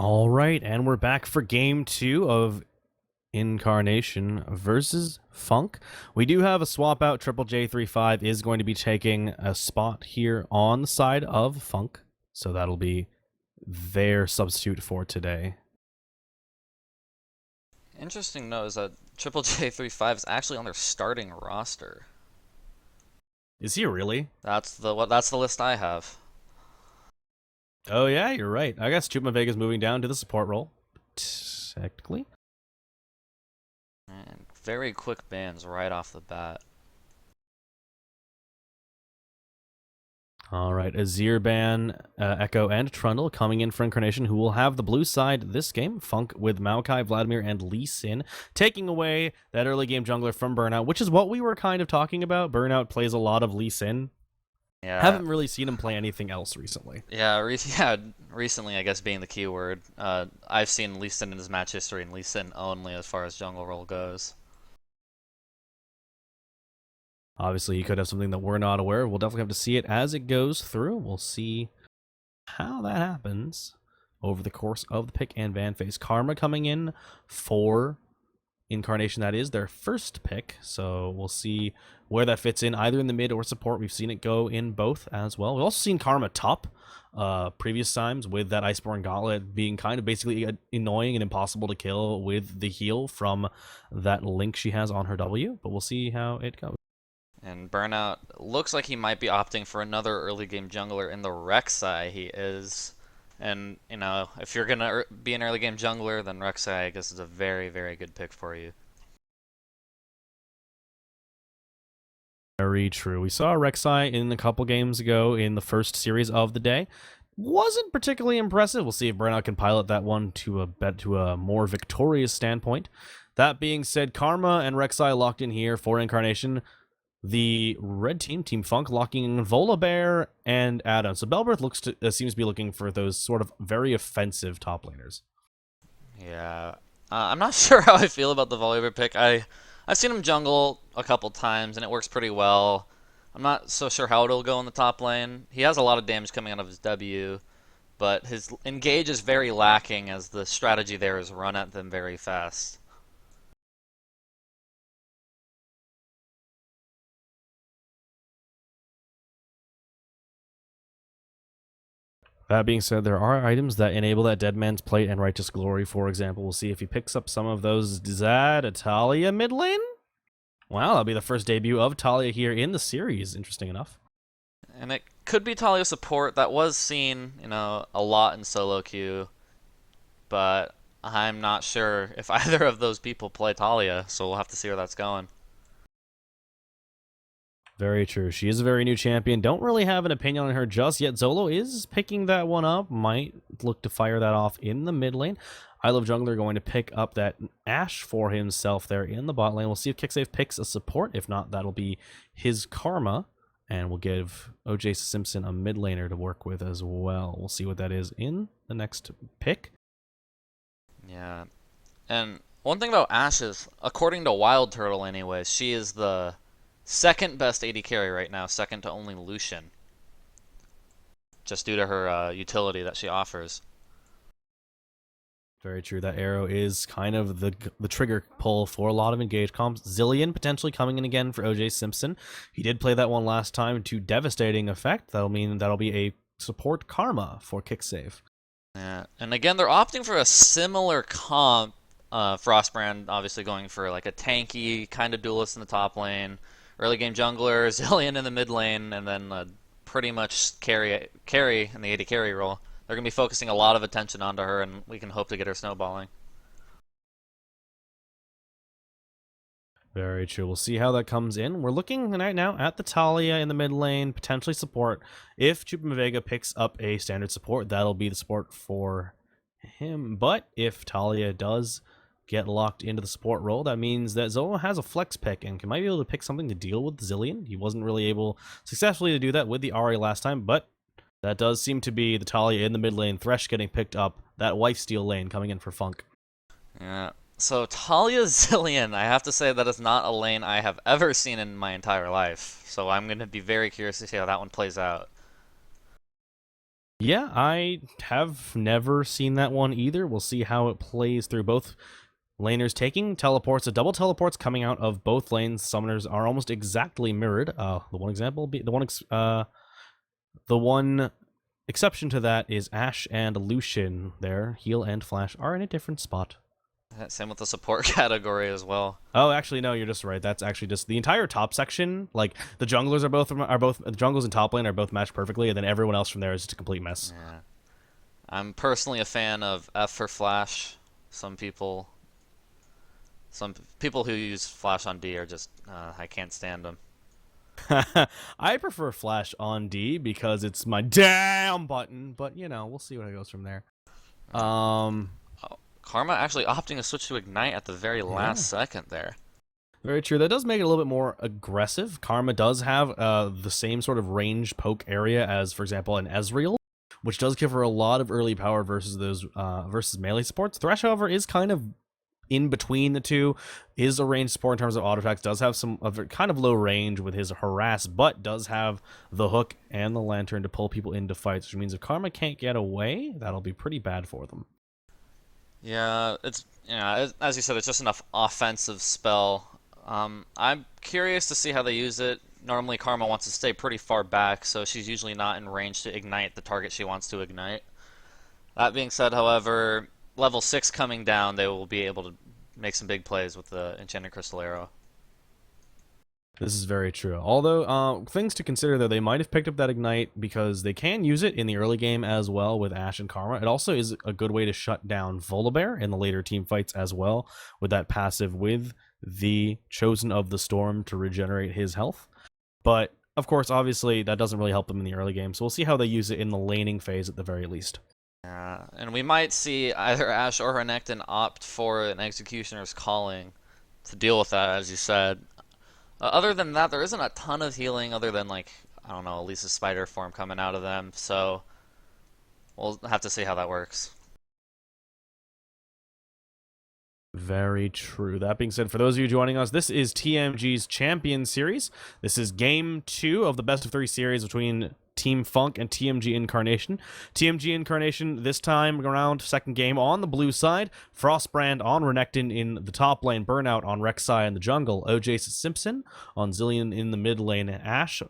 All right, and we're back for game 2 of Incarnation versus Funk. We do have a swap out. Triple J35 is going to be taking a spot here on the side of Funk, so that'll be their substitute for today. Interesting note is that Triple J35 is actually on their starting roster. Is he really? That's the list I have. Oh yeah, you're right. I guess Chupa Vega's moving down to the support role, technically. And very quick bans right off the bat. All right, Azir ban, Echo, and Trundle coming in for Incarnation, who will have the blue side this game. Funk with Maokai, Vladimir, and Lee Sin, taking away that early game jungler from Burnout, which is what we were kind of talking about. Burnout plays a lot of Lee Sin. Yeah. Haven't really seen him play anything else recently. Yeah, recently I guess being the key word. I've seen Lee Sin in his match history and Lee Sin only as far as jungle role goes. Obviously, he could have something that we're not aware of. We'll definitely have to see it as it goes through. We'll see how that happens over the course of the pick and ban phase. Karma coming in for Incarnation. That is their first pick, so we'll see where that fits in, either in the mid or support. We've seen it go in both as well. We've also seen Karma top previous times with that Iceborne Gauntlet being kind of basically annoying and impossible to kill with the heal from that link she has on her W, but we'll see how it goes. And Burnout looks like he might be opting for another early game jungler in the Rek'Sai he is. And, you know, if you're going to be an early game jungler, then Rek'Sai, I guess, is a very, very good pick for you. Very true. We saw Rek'Sai in a couple games ago in the first series of the day. Wasn't particularly impressive. We'll see if Burnout can pilot that one to a more victorious standpoint. That being said, Karma and Rek'Sai locked in here for Incarnation. The red team, Team Funk, locking in Volibear and Adam. So Belberth seems to be looking for those sort of very offensive top laners. Yeah. I'm not sure how I feel about the Volibear pick. I've seen him jungle a couple times, and it works pretty well. I'm not so sure how it'll go in the top lane. He has a lot of damage coming out of his W, but his engage is very lacking as the strategy there is run at them very fast. That being said, there are items that enable that Dead Man's Plate and Righteous Glory, for example. We'll see if he picks up some of those. Is that a Talia mid lane? Wow, that'll be the first debut of Talia here in the series. Interesting enough. And it could be Talia support. That was seen, you know, a lot in solo queue, but I'm not sure if either of those people play Talia, so we'll have to see where that's going. Very true. She is a very new champion. Don't really have an opinion on her just yet. Zolo is picking that one up. Might look to fire that off in the mid lane. I Love Jungler going to pick up that Ashe for himself there in the bot lane. We'll see if Kicksave picks a support. If not, that'll be his Karma. And we'll give OJ Simpson a mid laner to work with as well. We'll see what that is in the next pick. Yeah. And one thing about Ashe is, according to Wild Turtle anyways, she is the second best AD carry right now, second to only Lucian. Just due to her utility that she offers. Very true. That arrow is kind of the trigger pull for a lot of engaged comps. Zillion potentially coming in again for OJ Simpson. He did play that one last time to devastating effect. That'll mean that'll be a support Karma for kick save. Yeah, and again, they're opting for a similar comp. Frostbrand obviously going for like a tanky kind of duelist in the top lane, early game jungler, Zillion in the mid lane, and then pretty much carry in the AD carry role. They're going to be focusing a lot of attention onto her, and we can hope to get her snowballing. Very true. We'll see how that comes in. We're looking right now at the Talia in the mid lane, potentially support. If Chupa Vega picks up a standard support, that'll be the support for him. But if Talia does get locked into the support role, that means that Zolo has a flex pick and might be able to pick something to deal with Zillion. He wasn't really able successfully to do that with the Ahri last time, but that does seem to be the Talia in the mid lane. Thresh getting picked up. That Lifesteal lane coming in for Funk. Yeah. So Talia Zillion, I have to say that is not a lane I have ever seen in my entire life. So I'm going to be very curious to see how that one plays out. Yeah, I have never seen that one either. We'll see how it plays through both laners taking teleports. The double teleports coming out of both lanes. Summoners are almost exactly mirrored. The one example, the one exception to that is Ashe and Lucian. Their heal and flash are in a different spot. Same with the support category as well. Oh, actually, no, you're just right. That's actually just the entire top section. Like the junglers are both the junglers and top lane are both matched perfectly, and then everyone else from there is just a complete mess. Yeah. I'm personally a fan of F for flash. Some people who use flash on D are just I can't stand them. I prefer flash on D because it's my damn button, but you know, we'll see what it goes from there. Oh, Karma actually opting to switch to Ignite at the very last second there. Very true. That does make it a little bit more aggressive. Karma does have the same sort of range poke area as, for example, an Ezreal, which does give her a lot of early power versus those versus melee supports. Thresh, however, is kind of in between the two, is a range support in terms of auto attacks, does have some kind of low range with his harass, but does have the hook and the lantern to pull people into fights, which means if Karma can't get away, that'll be pretty bad for them. Yeah, it's as you said, it's just enough offensive spell. I'm curious to see how they use it. Normally, Karma wants to stay pretty far back, so she's usually not in range to ignite the target she wants to ignite. That being said, however, level 6 coming down, they will be able to make some big plays with the Enchanted Crystal Arrow. This is very true. Although, things to consider, though, they might have picked up that Ignite because they can use it in the early game as well with Ashe and Karma. It also is a good way to shut down Volibear in the later team fights as well, with that passive with the Chosen of the Storm to regenerate his health. But, of course, obviously, that doesn't really help them in the early game, so we'll see how they use it in the laning phase at the very least. And we might see either Ashe or Renekton opt for an Executioner's Calling to deal with that, as you said. Other than that, there isn't a ton of healing other than, like, I don't know, Elisa's spider form coming out of them, so we'll have to see how that works. Very true. That being said, for those of you joining us, this is TMG's Champion Series. This is Game 2 of the Best of 3 series between Team Funk and TMG Incarnation. TMG Incarnation this time around, second game on the blue side. Frostbrand on Renekton in the top lane. Burnout on Rek'Sai in the jungle. OJ Simpson on Zillion in the mid lane. Ashe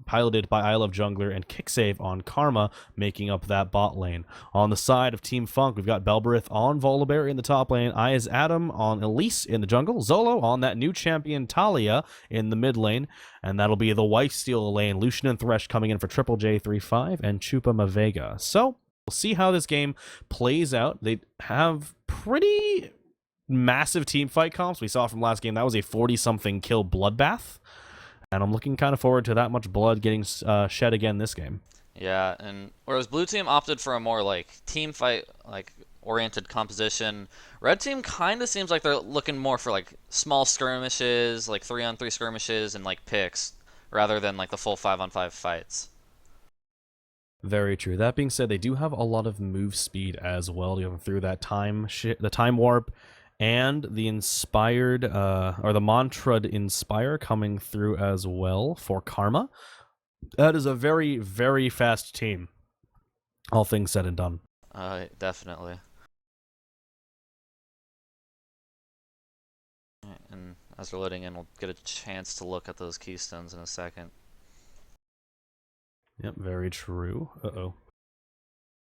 piloted by I Love Jungler, and Kicksave on Karma, making up that bot lane. On the side of Team Funk, we've got Belberith on Volibear in the top lane, Ayaz Adam on Elise in the jungle, Zolo on that new champion Talia in the mid lane, and that'll be the Wife Steal lane, Lucian and Thresh coming in for Triple J35, and Chupa Mavega. So, we'll see how this game plays out. They have pretty massive team fight comps. We saw from last game, that was a 40-something kill bloodbath. And I'm looking kind of forward to that much blood getting shed again this game. Yeah, and whereas blue team opted for a more like team fight like oriented composition, red team kind of seems like they're looking more for like small skirmishes, like 3-on-3 skirmishes and like picks, rather than like the full 5-on-5 fights. Very true. That being said, they do have a lot of move speed as well, going through that time warp. And the inspired, or the mantra Inspire coming through as well for Karma. That is a very, very fast team. All things said and done. Definitely. And as we're loading in, we'll get a chance to look at those keystones in a second. Yep, very true. Uh-oh.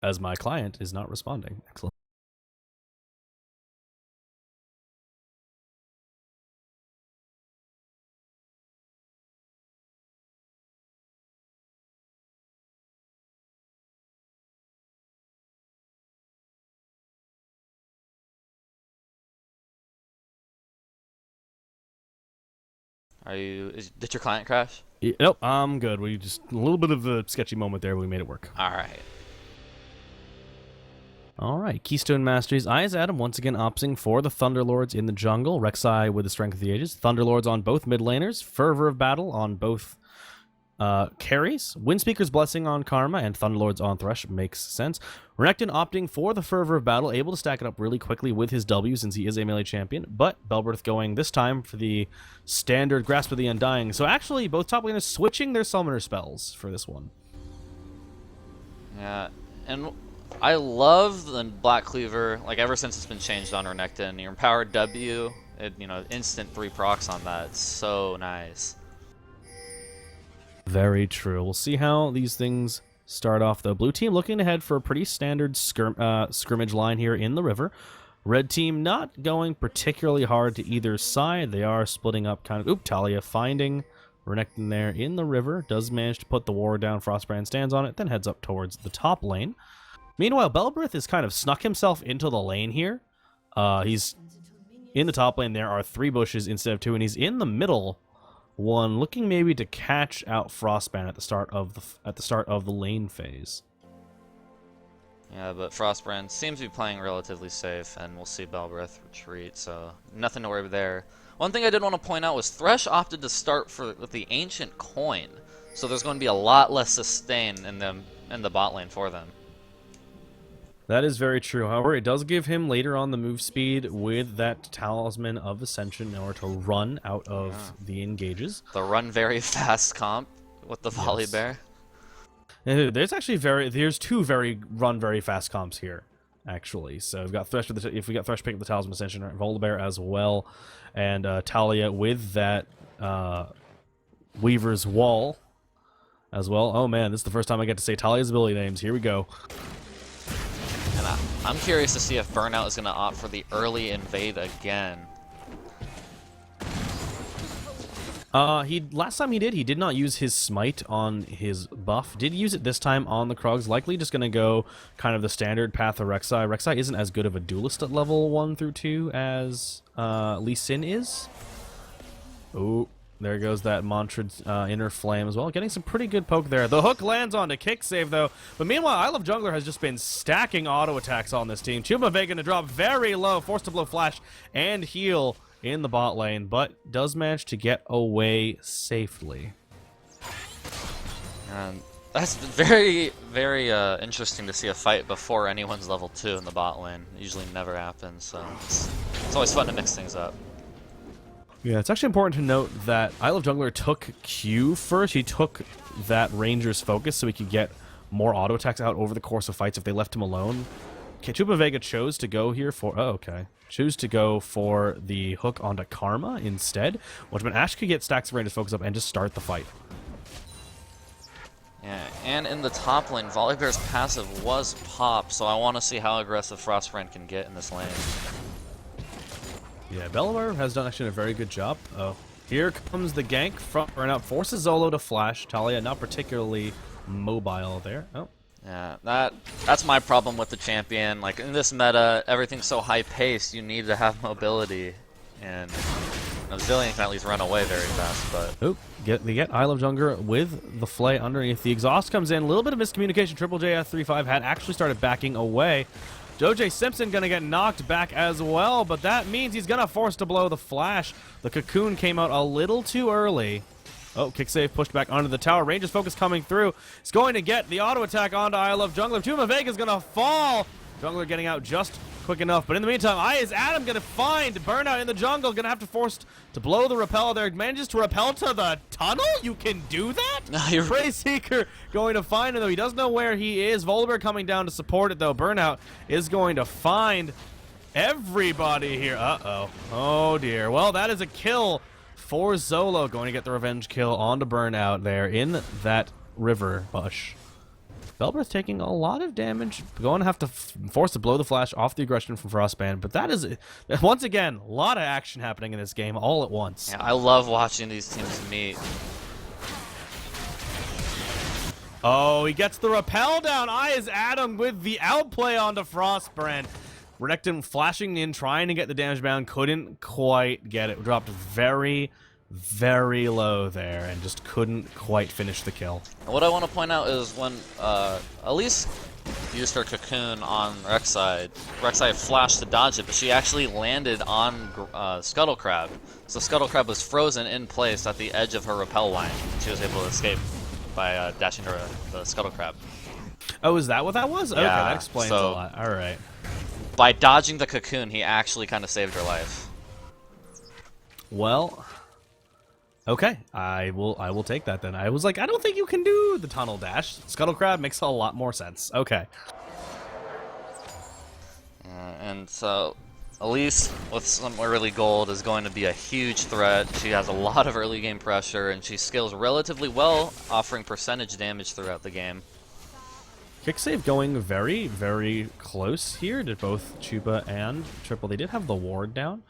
As my client is not responding. Excellent. Did your client crash? Yeah, nope, I'm good. We just a little bit of a sketchy moment there. We made it work. All right, Keystone Masteries. Ayaz Adam once again opting for the Thunderlords in the jungle. Rek'Sai with the Strength of the Ages. Thunderlords on both mid laners. Fervor of Battle on both carries. Windspeaker's Blessing on Karma and Thunderlords on Thresh makes sense. Renekton opting for the Fervor of Battle, able to stack it up really quickly with his W since he is a melee champion, but Belberith going this time for the standard Grasp of the Undying. So actually, both top laners switching their summoner spells for this one. Yeah, and I love the Black Cleaver, like ever since it's been changed on Renekton. Your empowered W, instant 3 procs on that. It's so nice. Very true. We'll see how these things start off, though. Blue team looking ahead for a pretty standard scrimmage line here in the river. Red team not going particularly hard to either side. They are splitting up kind of... Oop, Talia finding Renekton there in the river. Does manage to put the ward down. Frostbrand stands on it, then heads up towards the top lane. Meanwhile, Belbrith has kind of snuck himself into the lane here. He's in the top lane. There are 3 bushes instead of 2, and he's in the middle one, looking maybe to catch out Frostbrand at the start of the lane phase. Yeah, but Frostbrand seems to be playing relatively safe, and we'll see Belbrith retreat, so nothing to worry there. One thing I did want to point out was Thresh opted to start with the Ancient Coin, so there's going to be a lot less sustain in the bot lane for them. That is very true. However, it does give him later on the move speed with that Talisman of Ascension in order to run out of the engages. The run very fast comp with the Volley Bear. There's actually there's 2 run very fast comps here, actually. So we've got Thresh if we got Thresh pick up the Talisman Ascension, Volibear as well, and Talia with that Weaver's Wall as well. Oh man, this is the first time I get to say Talia's ability names. Here we go. And I'm curious to see if Burnout is going to opt for the early invade again. Last time he did not use his smite on his buff. Did use it this time on the Krogs. Likely just gonna go kind of the standard path of Rek'Sai. Rek'Sai isn't as good of a duelist at level 1 through 2 as Lee Sin is. Oh, there goes that Mantrid Inner Flame as well. Getting some pretty good poke there. The hook lands on a kick save though. But meanwhile, I Love Jungler has just been stacking auto attacks on this team. Chumavey gonna drop very low, forced to blow flash and heal in the bot lane, but does manage to get away safely. And that's very, very interesting to see a fight before anyone's level 2 in the bot lane. It usually never happens, so it's always fun to mix things up. Yeah, it's actually important to note that I Love Jungler took Q first. He took that Ranger's focus so he could get more auto attacks out over the course of fights if they left him alone. Chupa Vega chose to go here for... Oh, okay. Choose to go for the hook onto Karma instead, which meant Ash could get stacks of Ranger's focus up and just start the fight. Yeah, and in the top lane, Volibear's passive was pop, so I want to see how aggressive Frostbrand can get in this lane. Yeah, Bellamar has done actually a very good job. Oh, here comes the gank from Burnout. Forces Zolo to flash. Talia not particularly mobile there. Oh. Yeah, that's my problem with the champion. Like, in this meta, everything's so high-paced, you need to have mobility. And Zillion can at least run away very fast, but... Oop, they get I Love Jungler with the Flay underneath. The exhaust comes in. A little bit of miscommunication. Triple J F35 had actually started backing away. J Simpson gonna get knocked back as well, but that means he's gonna force to blow the flash. The cocoon came out a little too early. Oh, kick save pushed back onto the tower. Ranger's focus coming through. He's going to get the auto attack onto I Love Jungler. Tuma Vega's gonna fall. Jungler getting out just quick enough. But in the meantime, is Adam gonna find Burnout in the jungle. Gonna have to force to blow the repel there. Manages to repel to the tunnel? You can do that? No, you're Prey Seeker going to find him, though. He doesn't know where he is. Volibear coming down to support it, though. Burnout is going to find everybody here. Uh-oh. Oh, dear. Well, that is a kill for Zolo, going to get the revenge kill onto Burnout there in that river bush. Belbreth taking a lot of damage, going to have to force to blow the flash off the aggression from Frostband, but that is, once again, a lot of action happening in this game all at once. Yeah, I love watching these teams meet. Oh, he gets the repel down. Is Adam with the outplay onto Frostbrand. Renekton flashing in, trying to get the damage bound, couldn't quite get it. Dropped very, very low there and just couldn't quite finish the kill. What I want to point out is when Elise used her cocoon on Rek'Sai, Rek'Sai flashed to dodge it, but she actually landed on Scuttle Crab. So Scuttle Crab was frozen in place at the edge of her repel line. She was able to escape by dashing to the Scuttle Crab. Oh, is that what that was? Yeah, okay, that explains a lot. All right. By dodging the cocoon, he actually kind of saved her life. Well, Okay, I will take that then. I was like, I don't think you can do the tunnel dash. Scuttle Crab makes a lot more sense. Okay. And so Elise with some early gold is going to be a huge threat. She has a lot of early game pressure, and she scales relatively well, offering percentage damage throughout the game. Kick save going very, very close here to both Chupa and Triple. They did have the ward down.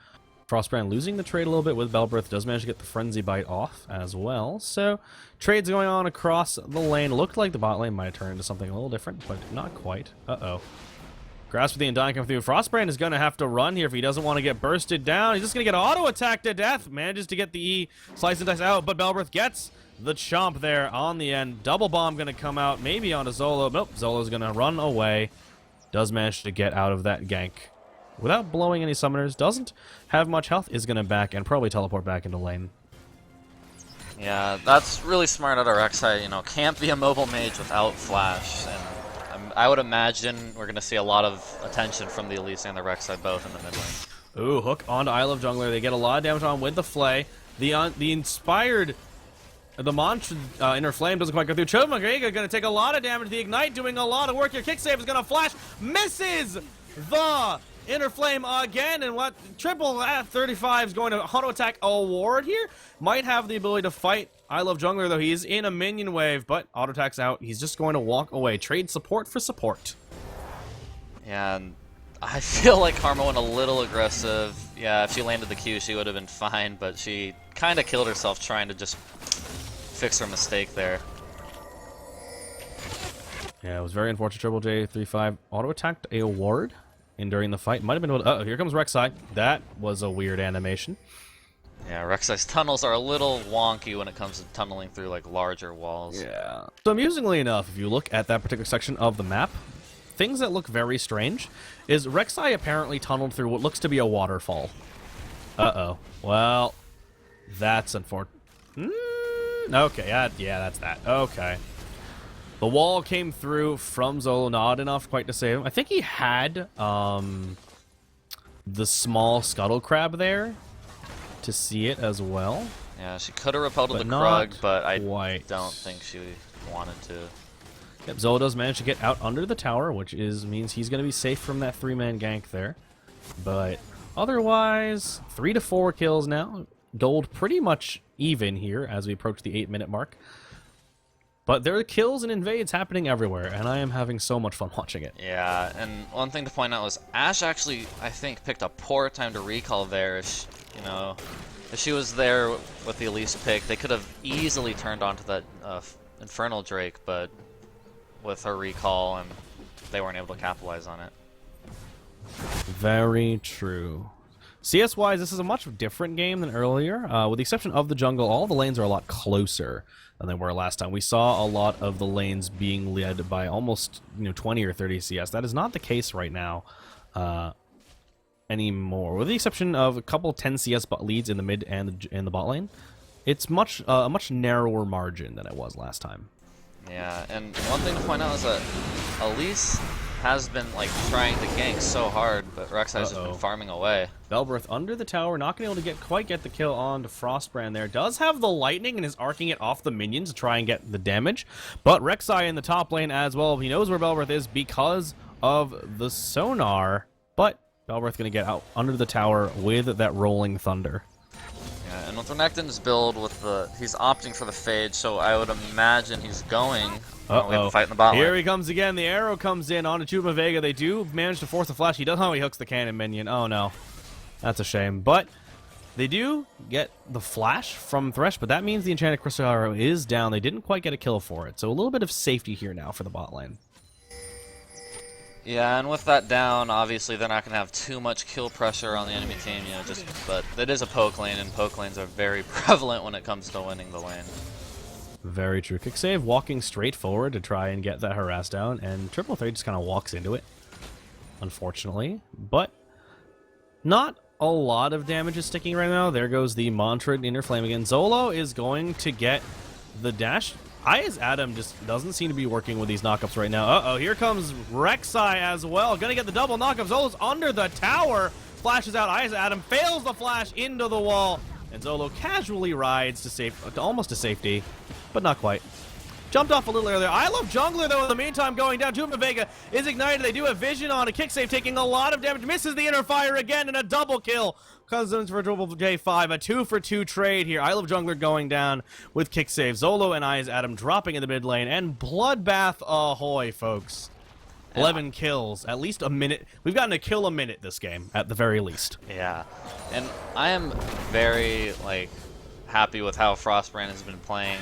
Frostbrand losing the trade a little bit with Belbreth, does manage to get the Frenzy Bite off as well. So, trades going on across the lane. Looked like the bot lane might have turned into something a little different, but not quite. Uh-oh. Grasp with the Undying coming through. Frostbrand is going to have to run here if he doesn't want to get bursted down. He's just going to get auto-attacked to death. Manages to get the E, slice and dice out, but Belbreth gets the chomp there on the end. Double bomb going to come out, maybe onto Zolo. Nope, Zolo's going to run away. Does manage to get out of that gank without blowing any summoners. Doesn't have much health, is going to back and probably teleport back into lane. Yeah, that's really smart out of Rek'Sai. You know, can't be a mobile mage without flash, and I would imagine we're going to see a lot of attention from the Elise and the Rek'Sai both in the mid lane. Ooh, hook onto Isle of Jungler. They get a lot of damage on with the Flay. The inspired, the mantra Inner Flame doesn't quite go through. Chomagega going to take a lot of damage. The Ignite doing a lot of work here. Kick save is going to flash. Misses the Inner Flame again, and what Triple at 35 is going to auto attack a ward here. Might have the ability to fight I Love Jungler, though. He's in a minion wave, but auto attacks out. He's just going to walk away. Trade support for support. Yeah, and I feel like Karma went a little aggressive. Yeah, if she landed the Q, she would have been fine, but she kind of killed herself trying to just fix her mistake there. Yeah, it was very unfortunate. Triple J35 auto attacked a ward. And during the fight, might have been able to, uh-oh, here comes Rek'Sai. That was a weird animation. Yeah, Rek'Sai's tunnels are a little wonky when it comes to tunneling through like larger walls. Yeah. So amusingly enough, if you look at that particular section of the map, things that look very strange is Rek'Sai apparently tunneled through what looks to be a waterfall. Uh-oh. Well, that's unfortunate. Okay, yeah, that's that. Okay. The wall came through from Zolo, not enough quite to save him. I think he had the small scuttle crab there to see it as well. Yeah, she could have repelled the Krug, but I don't think she wanted to. Yep, Zolo does manage to get out under the tower, which means he's going to be safe from that 3-man gank there. But otherwise, 3 to 4 kills now. Gold pretty much even here as we approach the 8-minute mark. But there are kills and invades happening everywhere, and I am having so much fun watching it. Yeah, and one thing to point out was Ashe actually, I think, picked a poor time to recall there. If she was there with the Elise pick, they could have easily turned onto that Infernal Drake, but with her recall, and they weren't able to capitalize on it. Very true. CS-wise, this is a much different game than earlier. With the exception of the jungle, all the lanes are a lot closer than they were last time. We saw a lot of the lanes being led by almost 20 or 30 CS. That is not the case right now anymore. With the exception of a couple 10 CS leads in the mid and the bot lane, it's a much narrower margin than it was last time. Yeah, and one thing to point out is that Elise has been trying to gank so hard, but Rek'Sai's just been farming away. Belbreth under the tower, not going to be able to quite get the kill on to Frostbrand there. Does have the lightning and is arcing it off the minions to try and get the damage. But Rek'Sai in the top lane as well. He knows where Belbreth is because of the sonar. But Belbreth going to get out under the tower with that rolling thunder. Yeah, and with Renekton's build, he's opting for the Fade, so I would imagine he's going. We have to fight in the bot lane. Here he comes again. The arrow comes in onto Chupa Vega. They do manage to force a flash. He does how he hooks the cannon minion. Oh no. That's a shame. But they do get the flash from Thresh, but that means the Enchanted Crystal Arrow is down. They didn't quite get a kill for it. So a little bit of safety here now for the bot lane. Yeah, and with that down, obviously they're not going to have too much kill pressure on the enemy team, but it is a poke lane, and poke lanes are very prevalent when it comes to winning the lane. Very true. Kick save, walking straight forward to try and get that harass down, and Triple Threat just kind of walks into it, unfortunately. But not a lot of damage is sticking right now. There goes the Mantra Inner Flame again. Zolo is going to get the dash. Aya's Adam just doesn't seem to be working with these knockups right now. Uh-oh, here comes Rek'Sai as well. Gonna get the double knockup. Zolo's under the tower. Flashes out. Aya's Adam fails the flash into the wall. And Zolo casually rides to almost to safety, but not quite. Jumped off a little earlier. I love Jungler, though, in the meantime, going down. Tuba Vega is ignited. They do have vision on a kick save, taking a lot of damage. Misses the inner fire again, and a double kill. Cousins for Triple J5. A 2-for-2 trade here. I love Jungler going down with kick save. Zolo and Eyes Adam dropping in the mid lane. And Bloodbath ahoy, folks. 11 kills. At least a minute. We've gotten a kill a minute this game, at the very least. Yeah. And I am very, like, happy with how Frostbrand has been playing.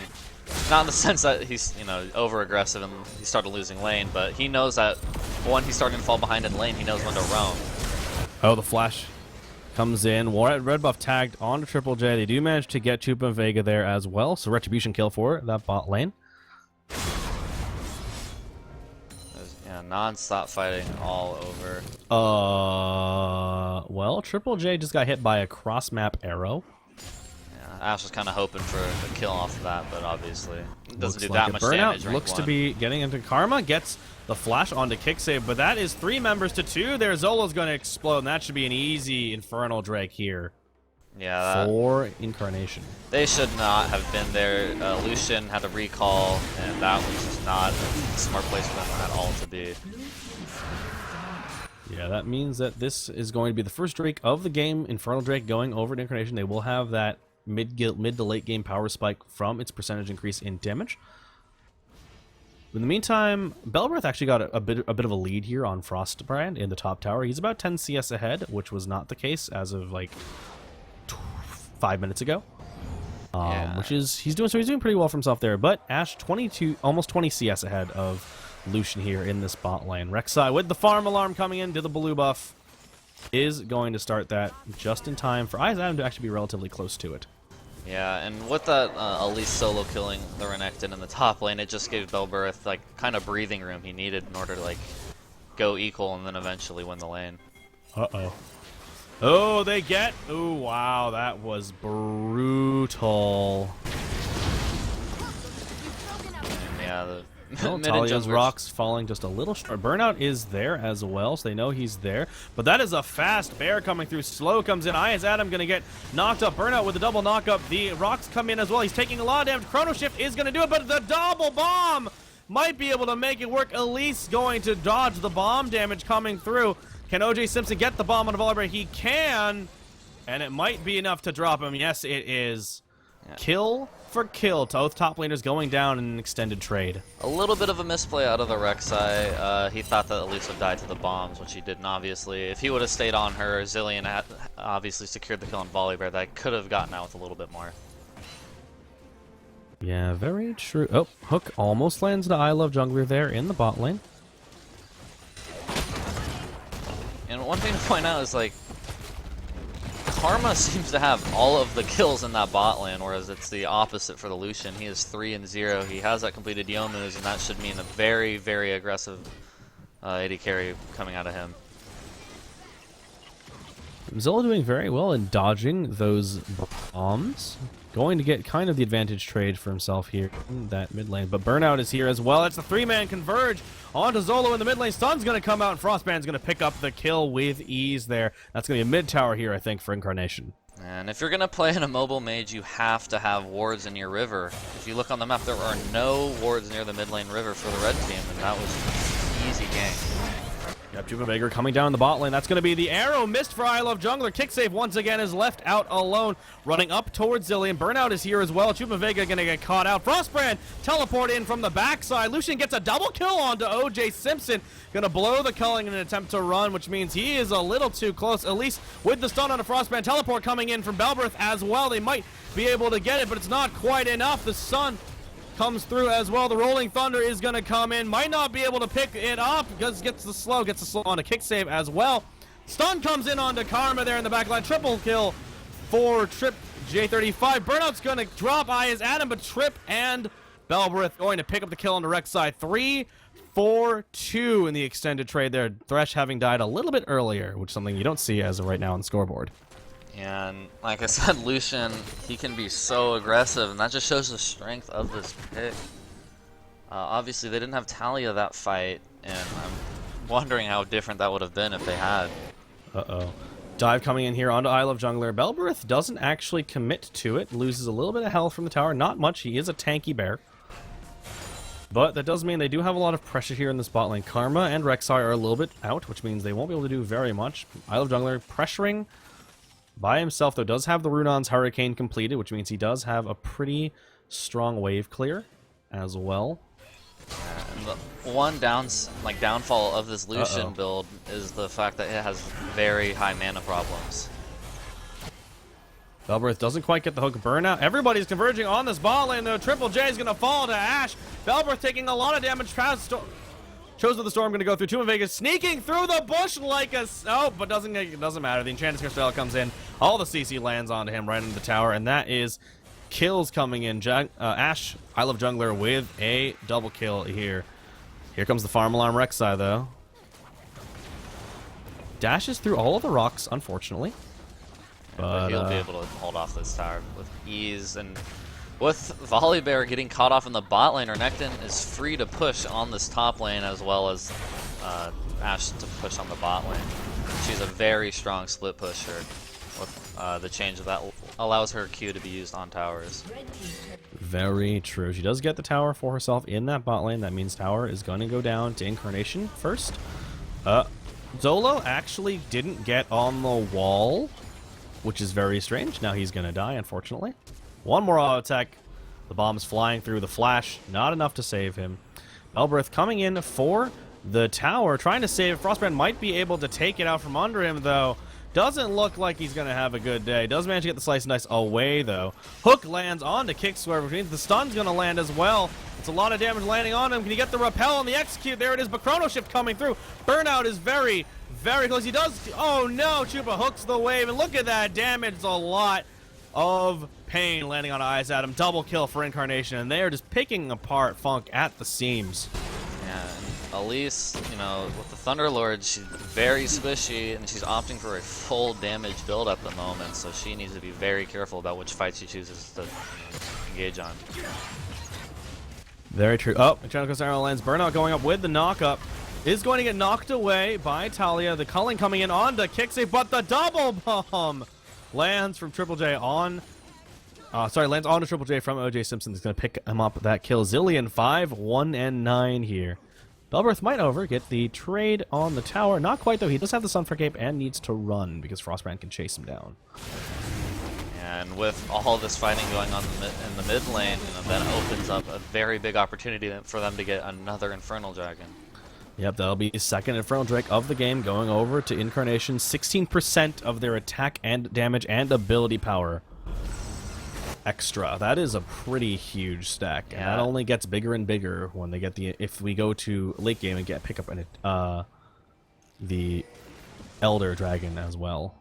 Not in the sense that he's, over-aggressive and he started losing lane, but he knows that when he's starting to fall behind in lane, he knows when to roam. Oh, the flash comes in. Red buff tagged onto Triple J. They do manage to get Chupa and Vega there as well, so Retribution kill for that bot lane. Yeah, non-stop fighting all over. Well, Triple J just got hit by a cross-map arrow. Ash was kind of hoping for a kill off of that, but obviously it doesn't do like that much burnout. damage. Looks to be getting into Karma, gets the flash onto kick save, but that is 3 members to 2 there. Zolo's going to explode, and that should be an easy Infernal Drake here. Yeah, for Incarnation. They should not have been there. Lucian had a recall, and that was just not a smart place for them at all to be. Yeah, that means that this is going to be the first Drake of the game. Infernal Drake going over to Incarnation. They will have that mid to late game power spike from its percentage increase in damage. In the meantime, Belbreath actually got a bit of a lead here on Frostbrand in the top tower. He's about 10 CS ahead, which was not the case as of like 5 minutes ago. Yeah. Which is he's doing pretty well for himself there. But Ash almost 20 CS ahead of Lucian here in this bot lane. Rek'Sai with the farm alarm coming in to the blue buff is going to start that just in time for Eyes Adam to actually be relatively close to it. Yeah, and with that Elise solo killing the Renekton in the top lane, it just gave Belbreath like kind of breathing room he needed in order to like go equal and then eventually win the lane. Uh-oh. Oh, they get... Oh, wow, that was brutal. And yeah, the Talia's rocks falling just a little short. Burnout is there as well, so they know he's there. But that is a fast bear coming through. Slow comes in. Eyes Adam going to get knocked up. Burnout with a double knockup. The rocks come in as well. He's taking a lot of damage. Chrono Shift is going to do it, but the double bomb might be able to make it work. Elise going to dodge the bomb damage coming through. Can OJ Simpson get the bomb on the Volleyball? He can, and it might be enough to drop him. Yes, it is. Yeah. Kill for kill. Both top laners going down in an extended trade. A little bit of a misplay out of the Rek'Sai. He thought that Elise would die to the bombs, which he didn't, obviously. If he would have stayed on her, Zilean had obviously secured the kill on Volibear. That could have gotten out with a little bit more. Yeah, very true. Oh, Hook almost lands the I Love Jungler there in the bot lane. And one thing to point out is, like, Karma seems to have all of the kills in that bot lane, whereas it's the opposite for the Lucian. He is 3 and 0. He has that completed Youmu's, and that should mean a very, very aggressive AD carry coming out of him. Zilla doing very well in dodging those bombs. Going to get kind of the advantage trade for himself here in that mid lane. But Burnout is here as well. It's the 3-man converge onto Zolo in the mid lane. Stun's going to come out, and Frostband's going to pick up the kill with ease there. That's going to be a mid tower here, I think, for Incarnation. And if you're going to play in a mobile mage, you have to have wards in your river. If you look on the map, there are no wards near the mid lane river for the red team, and that was an easy game. Yep, Juba Vega coming down the bot lane. That's going to be the arrow missed for I Love Jungler. Kick save once again is left out alone. Running up towards Zilean. Burnout is here as well. Juba Vega going to get caught out. Frostbrand teleport in from the backside. Lucian gets a double kill onto OJ Simpson. Going to blow the culling in an attempt to run, which means he is a little too close. At least with the stun on a Frostbrand. Teleport coming in from Belbreath as well. They might be able to get it, but it's not quite enough. The sun comes through as well. The Rolling Thunder is going to come in. Might not be able to pick it up because gets the slow on a kick save as well. Stun comes in onto Karma there in the back line. Triple kill for Trip J35. Burnout's going to drop Eyes Adam, but Trip and Belbreath going to pick up the kill on the Rek'Sai side. 3-4-2 in the extended trade there. Thresh having died a little bit earlier, which is something you don't see as of right now on the scoreboard. And like I said, Lucian, he can be so aggressive, and that just shows the strength of this pick. Obviously, they didn't have Talia that fight, and I'm wondering how different that would have been if they had. Uh-oh. Dive coming in here onto Isle of Jungler. Belberith doesn't actually commit to it. Loses a little bit of health from the tower. Not much. He is a tanky bear. But that does mean they do have a lot of pressure here in this bot lane. Karma and Rek'Sai are a little bit out, which means they won't be able to do very much. Isle of Jungler pressuring by himself, though, does have the Runon's Hurricane completed, which means he does have a pretty strong wave clear as well. And the one downfall of this Lucian build is the fact that it has very high mana problems. Belberith doesn't quite get the hook burnout. Everybody's converging on this bot lane, though. Triple J is going to fall to Ashe. Belberith taking a lot of damage past Chose of the Storm going to go through 2 in Vegas, sneaking through the bush like a... Oh, but doesn't matter. The Enchanted Crystal comes in. All the CC lands onto him right into the tower, and that is kills coming in. Ashe, Isle of Jungler with a double kill here. Here comes the farm alarm Rek'Sai, though. Dashes through all of the rocks, unfortunately. But he'll be able to hold off this tower with ease, and with Volibear getting caught off in the bot lane, Renekton is free to push on this top lane as well as Ashe to push on the bot lane. She's a very strong split pusher with the change of that allows her Q to be used on towers. Very true. She does get the tower for herself in that bot lane. That means tower is going to go down to Incarnation first. Zolo actually didn't get on the wall, which is very strange. Now he's going to die, unfortunately. One more auto attack. The bomb's flying through the flash. Not enough to save him. Belberith coming in for the tower, trying to save it. Frostbrand might be able to take it out from under him, though. Doesn't look like he's going to have a good day. Does manage to get the slice and dice away, though. Hook lands onto Kicksquare, which means the stun's going to land as well. It's a lot of damage landing on him. Can he get the repel and the execute? There it is, but Chrono Shift coming through. Burnout is very, very close. He does... Oh, no. Chupa hooks the wave, and look at that damage. It's a lot of pain landing on Eyes Adam. Double kill for Incarnation, and they are just picking apart Funk at the seams. Yeah, and Elise, you know, with the Thunderlord, she's very squishy, and she's opting for a full damage build at the moment, so she needs to be very careful about which fight she chooses to engage on. Very true. Oh, Enchanted Arrow lands. Burnout going up with the knock-up. Is going to get knocked away by Talia. The culling coming in onto Kixie, but the double bomb lands from Triple J on... lands onto Triple J from OJ Simpson. Is going to pick him up that kill. Zillion 5, 1, and 9 here. Belberith might get the trade on the tower. Not quite, though. He does have the Sunfire Cape and needs to run because Frostbrand can chase him down. And with all this fighting going on in the mid lane, you know, that opens up a very big opportunity for them to get another Infernal Dragon. Yep, that'll be second Infernal Drake of the game going over to Incarnation. 16% of their attack and damage and ability power extra. That is a pretty huge stack. Yeah. And that only gets bigger and bigger when they get if we go to late game and pick up the Elder Dragon as well.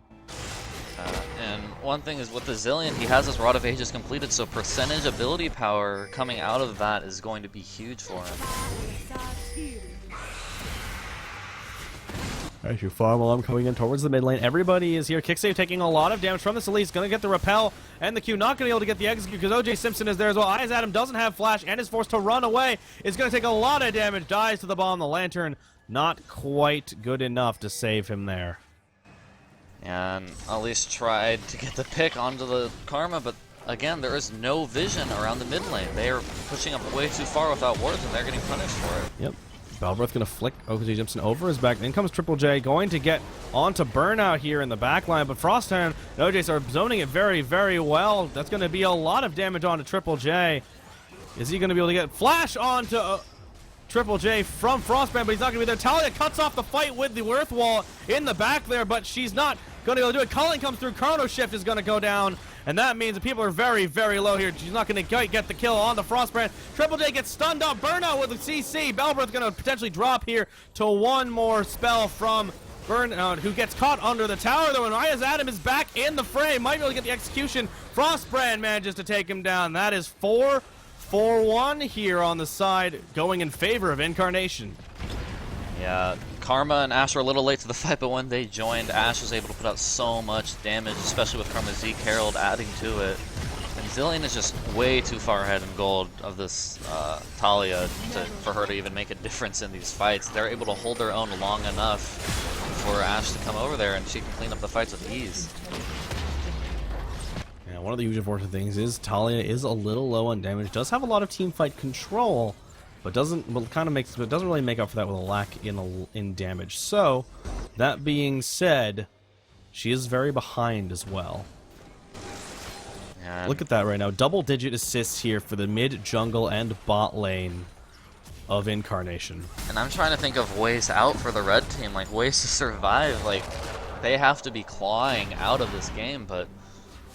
And one thing is with the Zillion, he has his Rod of Ages completed, so percentage ability power coming out of that is going to be huge for him. As you farm alarm coming in towards the mid lane. Everybody is here. Kicksave taking a lot of damage from this Elise. Going to get the repel and the Q. Not going to be able to get the execute because OJ Simpson is there as well. Eyes Adam doesn't have flash and is forced to run away. Is going to take a lot of damage. Dies to the bomb. The lantern not quite good enough to save him there. And Elise tried to get the pick onto the Karma, but again, there is no vision around the mid lane. They are pushing up way too far without wards, and they're getting punished for it. Yep. Belberith going to flick OJ Simpson over his back. In comes Triple J, going to get onto Burnout here in the back line, but Frosthound and OJ are zoning it very, very well. That's going to be a lot of damage onto Triple J. Is he going to be able to get flash onto Triple J from Frostband, but he's not going to be there. Talia cuts off the fight with the Earth Wall in the back there, but she's not going to be able to do it. Culling comes through. Chrono Shift is going to go down. And that means that people are very, very low here. She's not going to get the kill on the Frostbrand. Triple J gets stunned up. Burnout with the CC. Belberith going to potentially drop here to one more spell from Burnout, who gets caught under the tower, though. And Ayaz Adam is back in the frame. Might be able to get the execution. Frostbrand manages to take him down. That is 4-1 here on the side, going in favor of Incarnation. Yeah, Karma and Ashe were a little late to the fight, but when they joined, Ashe was able to put out so much damage, especially with Karma Zeke Herald adding to it. And Zillion is just way too far ahead in gold of this Talia for her to even make a difference in these fights. They're able to hold their own long enough for Ashe to come over there, and she can clean up the fights with ease. Yeah, one of the huge unfortunate things is Talia is a little low on damage, does have a lot of team fight control, but doesn't really make up for that with a lack in damage. So, that being said, she is very behind as well. Yeah. Look at that right now. Double-digit assists here for the mid, jungle, and bot lane of Incarnation. And I'm trying to think of ways out for the red team, like ways to survive. Like, they have to be clawing out of this game, but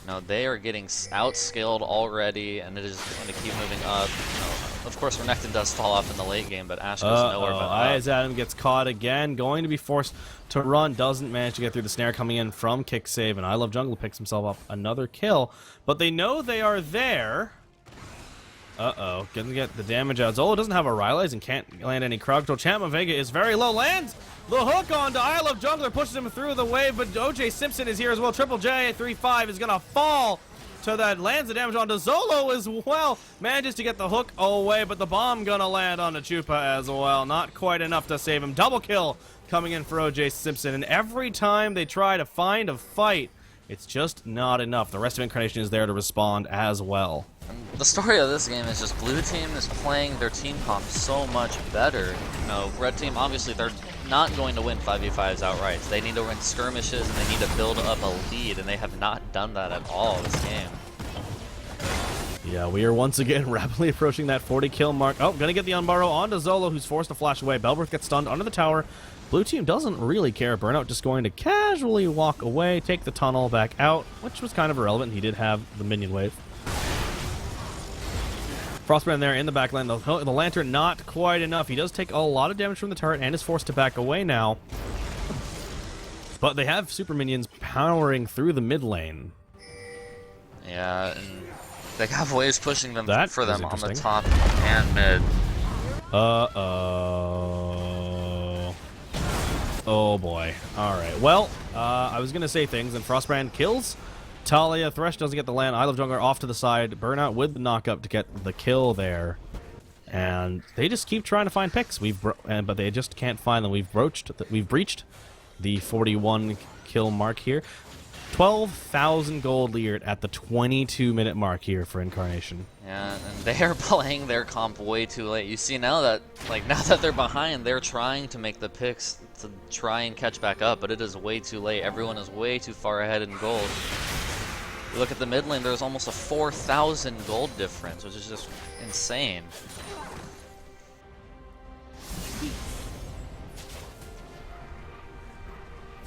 no, they are getting outskilled already, and it is going to keep moving up. You know, of course, Renekton does fall off in the late game, but Ashe goes nowhere but up. As Adam gets caught again, going to be forced to run, doesn't manage to get through the snare coming in from Kick Save, and I Love Jungle picks himself up another kill, but they know they are there. Gonna get the damage out. Zolo doesn't have a Rylai's and can't land any crowd control. Champa Vega is very low, lands the hook onto I Love Jungler, pushes him through the wave, but OJ Simpson is here as well. Triple J 3-5 is gonna fall to that, lands the damage onto Zolo as well. Manages to get the hook away, but the bomb gonna land onto Chupa as well. Not quite enough to save him. Double kill coming in for OJ Simpson, and every time they try to find a fight, it's just not enough. The rest of Incarnation is there to respond as well. The story of this game is just blue team is playing their team comp so much better. You know, red team, obviously, they're not going to win 5v5s outright. They need to win skirmishes, and they need to build up a lead, and they have not done that at all this game. Yeah, we are once again rapidly approaching that 40 kill mark. Oh, gonna get the Unbarrow onto Zolo, who's forced to flash away. Belworth gets stunned under the tower. Blue team doesn't really care. Burnout just going to casually walk away, take the tunnel back out, which was kind of irrelevant. He did have the minion wave. Frostbrand there in the back line. The Lantern not quite enough. He does take a lot of damage from the turret and is forced to back away now. But they have super minions powering through the mid lane. Yeah, and they have waves pushing them for them on the top and mid. Oh boy. Alright, well, I was going to say things, and Frostbrand kills Talia. Thresh doesn't get the land. I Love Jungler off to the side. Burnout with the knock-up to get the kill there. And they just keep trying to find picks. But they just can't find them. We've breached the 41 kill mark here. 12,000 gold leered at the 22-minute mark here for Incarnation. Yeah, and they are playing their comp way too late. You see now that they're behind, they're trying to make the picks to try and catch back up, but it is way too late. Everyone is way too far ahead in gold. You look at the mid lane, there's almost a 4,000 gold difference, which is just insane.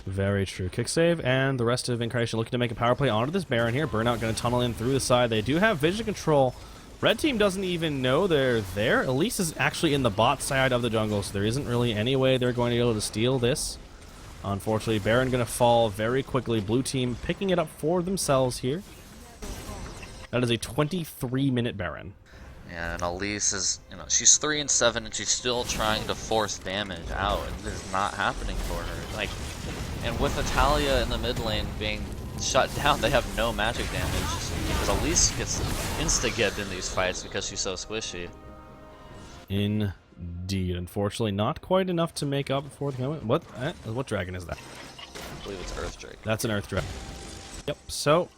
Very true. Kick save, and the rest of Incarnation looking to make a power play onto this Baron here. Burnout going to tunnel in through the side. They do have vision control. Red team doesn't even know they're there. Elise is actually in the bot side of the jungle, so there isn't really any way they're going to be able to steal this. Unfortunately, Baron going to fall very quickly. Blue team picking it up for themselves here. That is a 23-minute Baron. Yeah, and Elise is, she's 3-7, and she's still trying to force damage out, and it is not happening for her. And with Italia in the mid lane being shut down, they have no magic damage. Because Elise gets insta-gibbed in these fights because she's so squishy. Indeed. Unfortunately, not quite enough to make up for the moment. What dragon is that? I believe it's Earth Drake. That's an Earth Dragon. Yep, so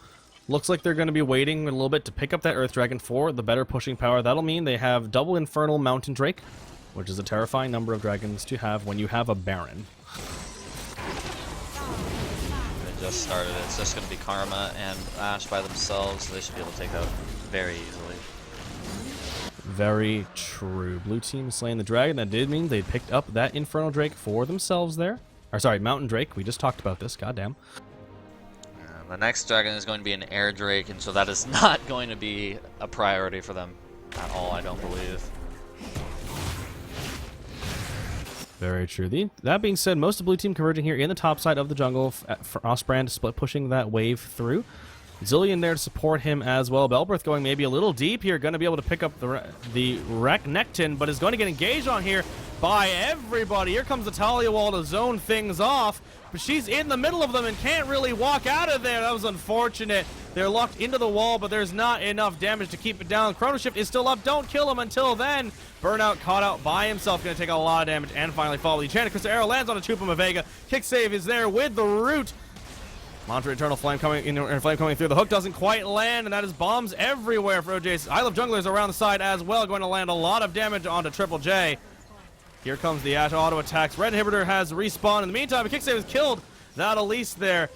looks like they're going to be waiting a little bit to pick up that Earth Dragon for the better pushing power. That'll mean they have double Infernal Mountain Drake, which is a terrifying number of dragons to have when you have a Baron. Just started. It's just going to be Karma and Ashe by themselves, so they should be able to take that very easily. Very true. Blue team slaying the dragon. That did mean they picked up that Infernal Drake for themselves there. Or sorry, Mountain Drake. We just talked about this. Goddamn. The next dragon is going to be an Air Drake, and so that is not going to be a priority for them at all, I don't believe. Very true. That being said, most of Blue team converging here in the top side of the jungle. For Frostbrand pushing that wave through. Zillion there to support him as well. Belbreth going maybe a little deep here, going to be able to pick up the Nekton, but is going to get engaged on here by everybody. Here comes the Talia wall to zone things off, but she's in the middle of them and can't really walk out of there. That was unfortunate. They're locked into the wall, but there's not enough damage to keep it down. Chrono Shift is still up. Don't kill him until then. Burnout caught out by himself, going to take a lot of damage and finally fall. The Enchanted Crystal Arrow lands on a Chupa Vega. Kick save is there with the root. Mantra Eternal Flame coming through. The hook doesn't quite land, and that is bombs everywhere for OJ's. I Love Junglers around the side as well, going to land a lot of damage onto Triple J. Here comes the Ash auto attacks. Red Inhibitor has respawned. In the meantime, a kick save is killed. That Elise there.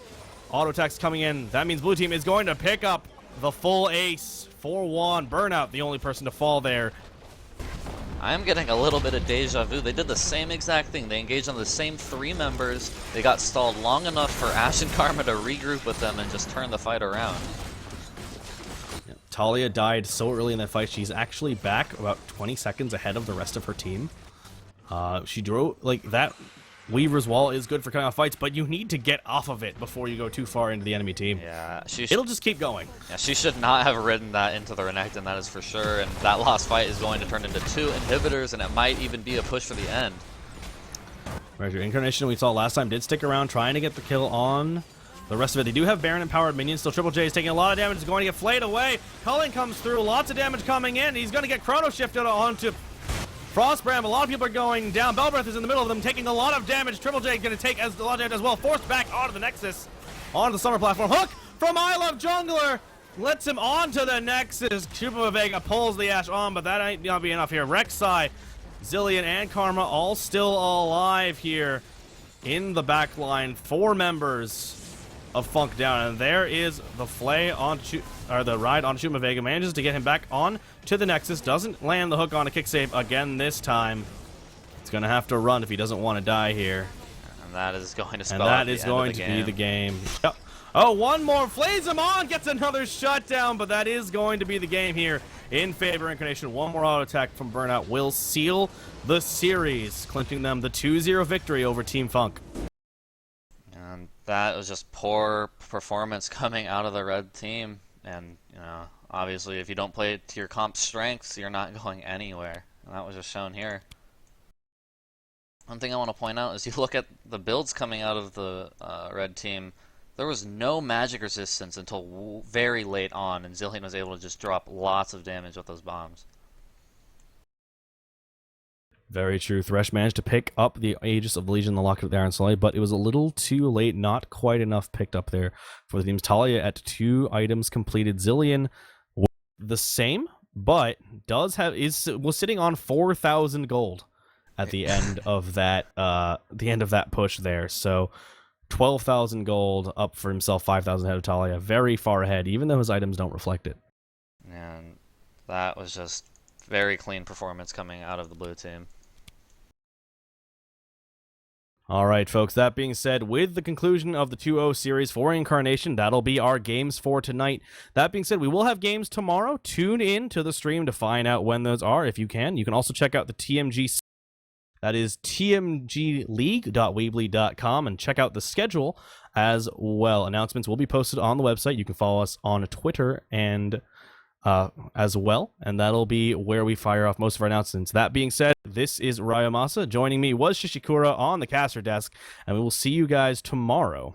Auto attacks coming in. That means blue team is going to pick up the full ace. 4-1. Burnout, the only person to fall there. I'm getting a little bit of deja vu. They did the same exact thing. They engaged on the same 3 members. They got stalled long enough for Ash and Karma to regroup with them and just turn the fight around. Yeah, Talia died so early in that fight. She's actually back about 20 seconds ahead of the rest of her team. She drew, like, that Weaver's Wall is good for cutting off fights, but you need to get off of it before you go too far into the enemy team. Yeah, it'll just keep going. Yeah, she should not have ridden that into the Renekton, that is for sure. And that last fight is going to turn into 2 inhibitors, and it might even be a push for the end. Right, your Incarnation we saw last time did stick around trying to get the kill on the rest of it. They do have Baron empowered minions. Still, Triple J is taking a lot of damage. Is going to get flayed away. Culling comes through. Lots of damage coming in. He's going to get Chrono Shifted onto Frostbrand. A lot of people are going down. Belbreth is in the middle of them, taking a lot of damage. Triple J going to take a lot of damage as well. Forced back onto the Nexus, onto the summer platform. Hook from I Love Jungler lets him onto the Nexus. Chupa Vega pulls the Ash on, but that ain't gonna be enough here. Rek'Sai, Zillion, and Karma all still alive here in the back line. 4 members of Funk down, and there is the flay on the ride on Chupa Vega. Manages to get him back on to the Nexus. Doesn't land the hook on a kick save again this time. He's gonna have to run if he doesn't want to die here. And that is going to spell and out that is the going end of the to game. be the game. Oh, one more. Flays him on. Gets another shutdown, but that is going to be the game here in favor of Incarnation. One more auto attack from Burnout will seal the series, clinching them the 2-0 victory over Team Funk. And that was just poor performance coming out of the red team. And, you know, obviously if you don't play to your comp's strengths, you're not going anywhere. And that was just shown here. One thing I want to point out is you look at the builds coming out of the red team. There was no magic resistance until very late on, and Zillion was able to just drop lots of damage with those bombs. Very true. Thresh managed to pick up the Aegis of Legion, the Locket of the Iron Soleil, but it was a little too late. Not quite enough picked up there for the teams. Talia at 2 items completed. Zillion the same, but was sitting on 4,000 gold at the end of that push there. So 12,000 gold up for himself, 5,000 ahead of Talia. Very far ahead, even though his items don't reflect it. And that was just very clean performance coming out of the blue team. All right, folks, that being said, with the conclusion of the 2-0 series for Incarnation, that'll be our games for tonight. That being said, we will have games tomorrow. Tune in to the stream to find out when those are, if you can. You can also check out the TMG. That is tmgleague.weebly.com, and check out the schedule as well. Announcements will be posted on the website. You can follow us on Twitter and as well, and that'll be where we fire off most of our announcements. That being said, this is Rayamasa. Joining me was Shishikura on the caster desk, and we will see you guys tomorrow.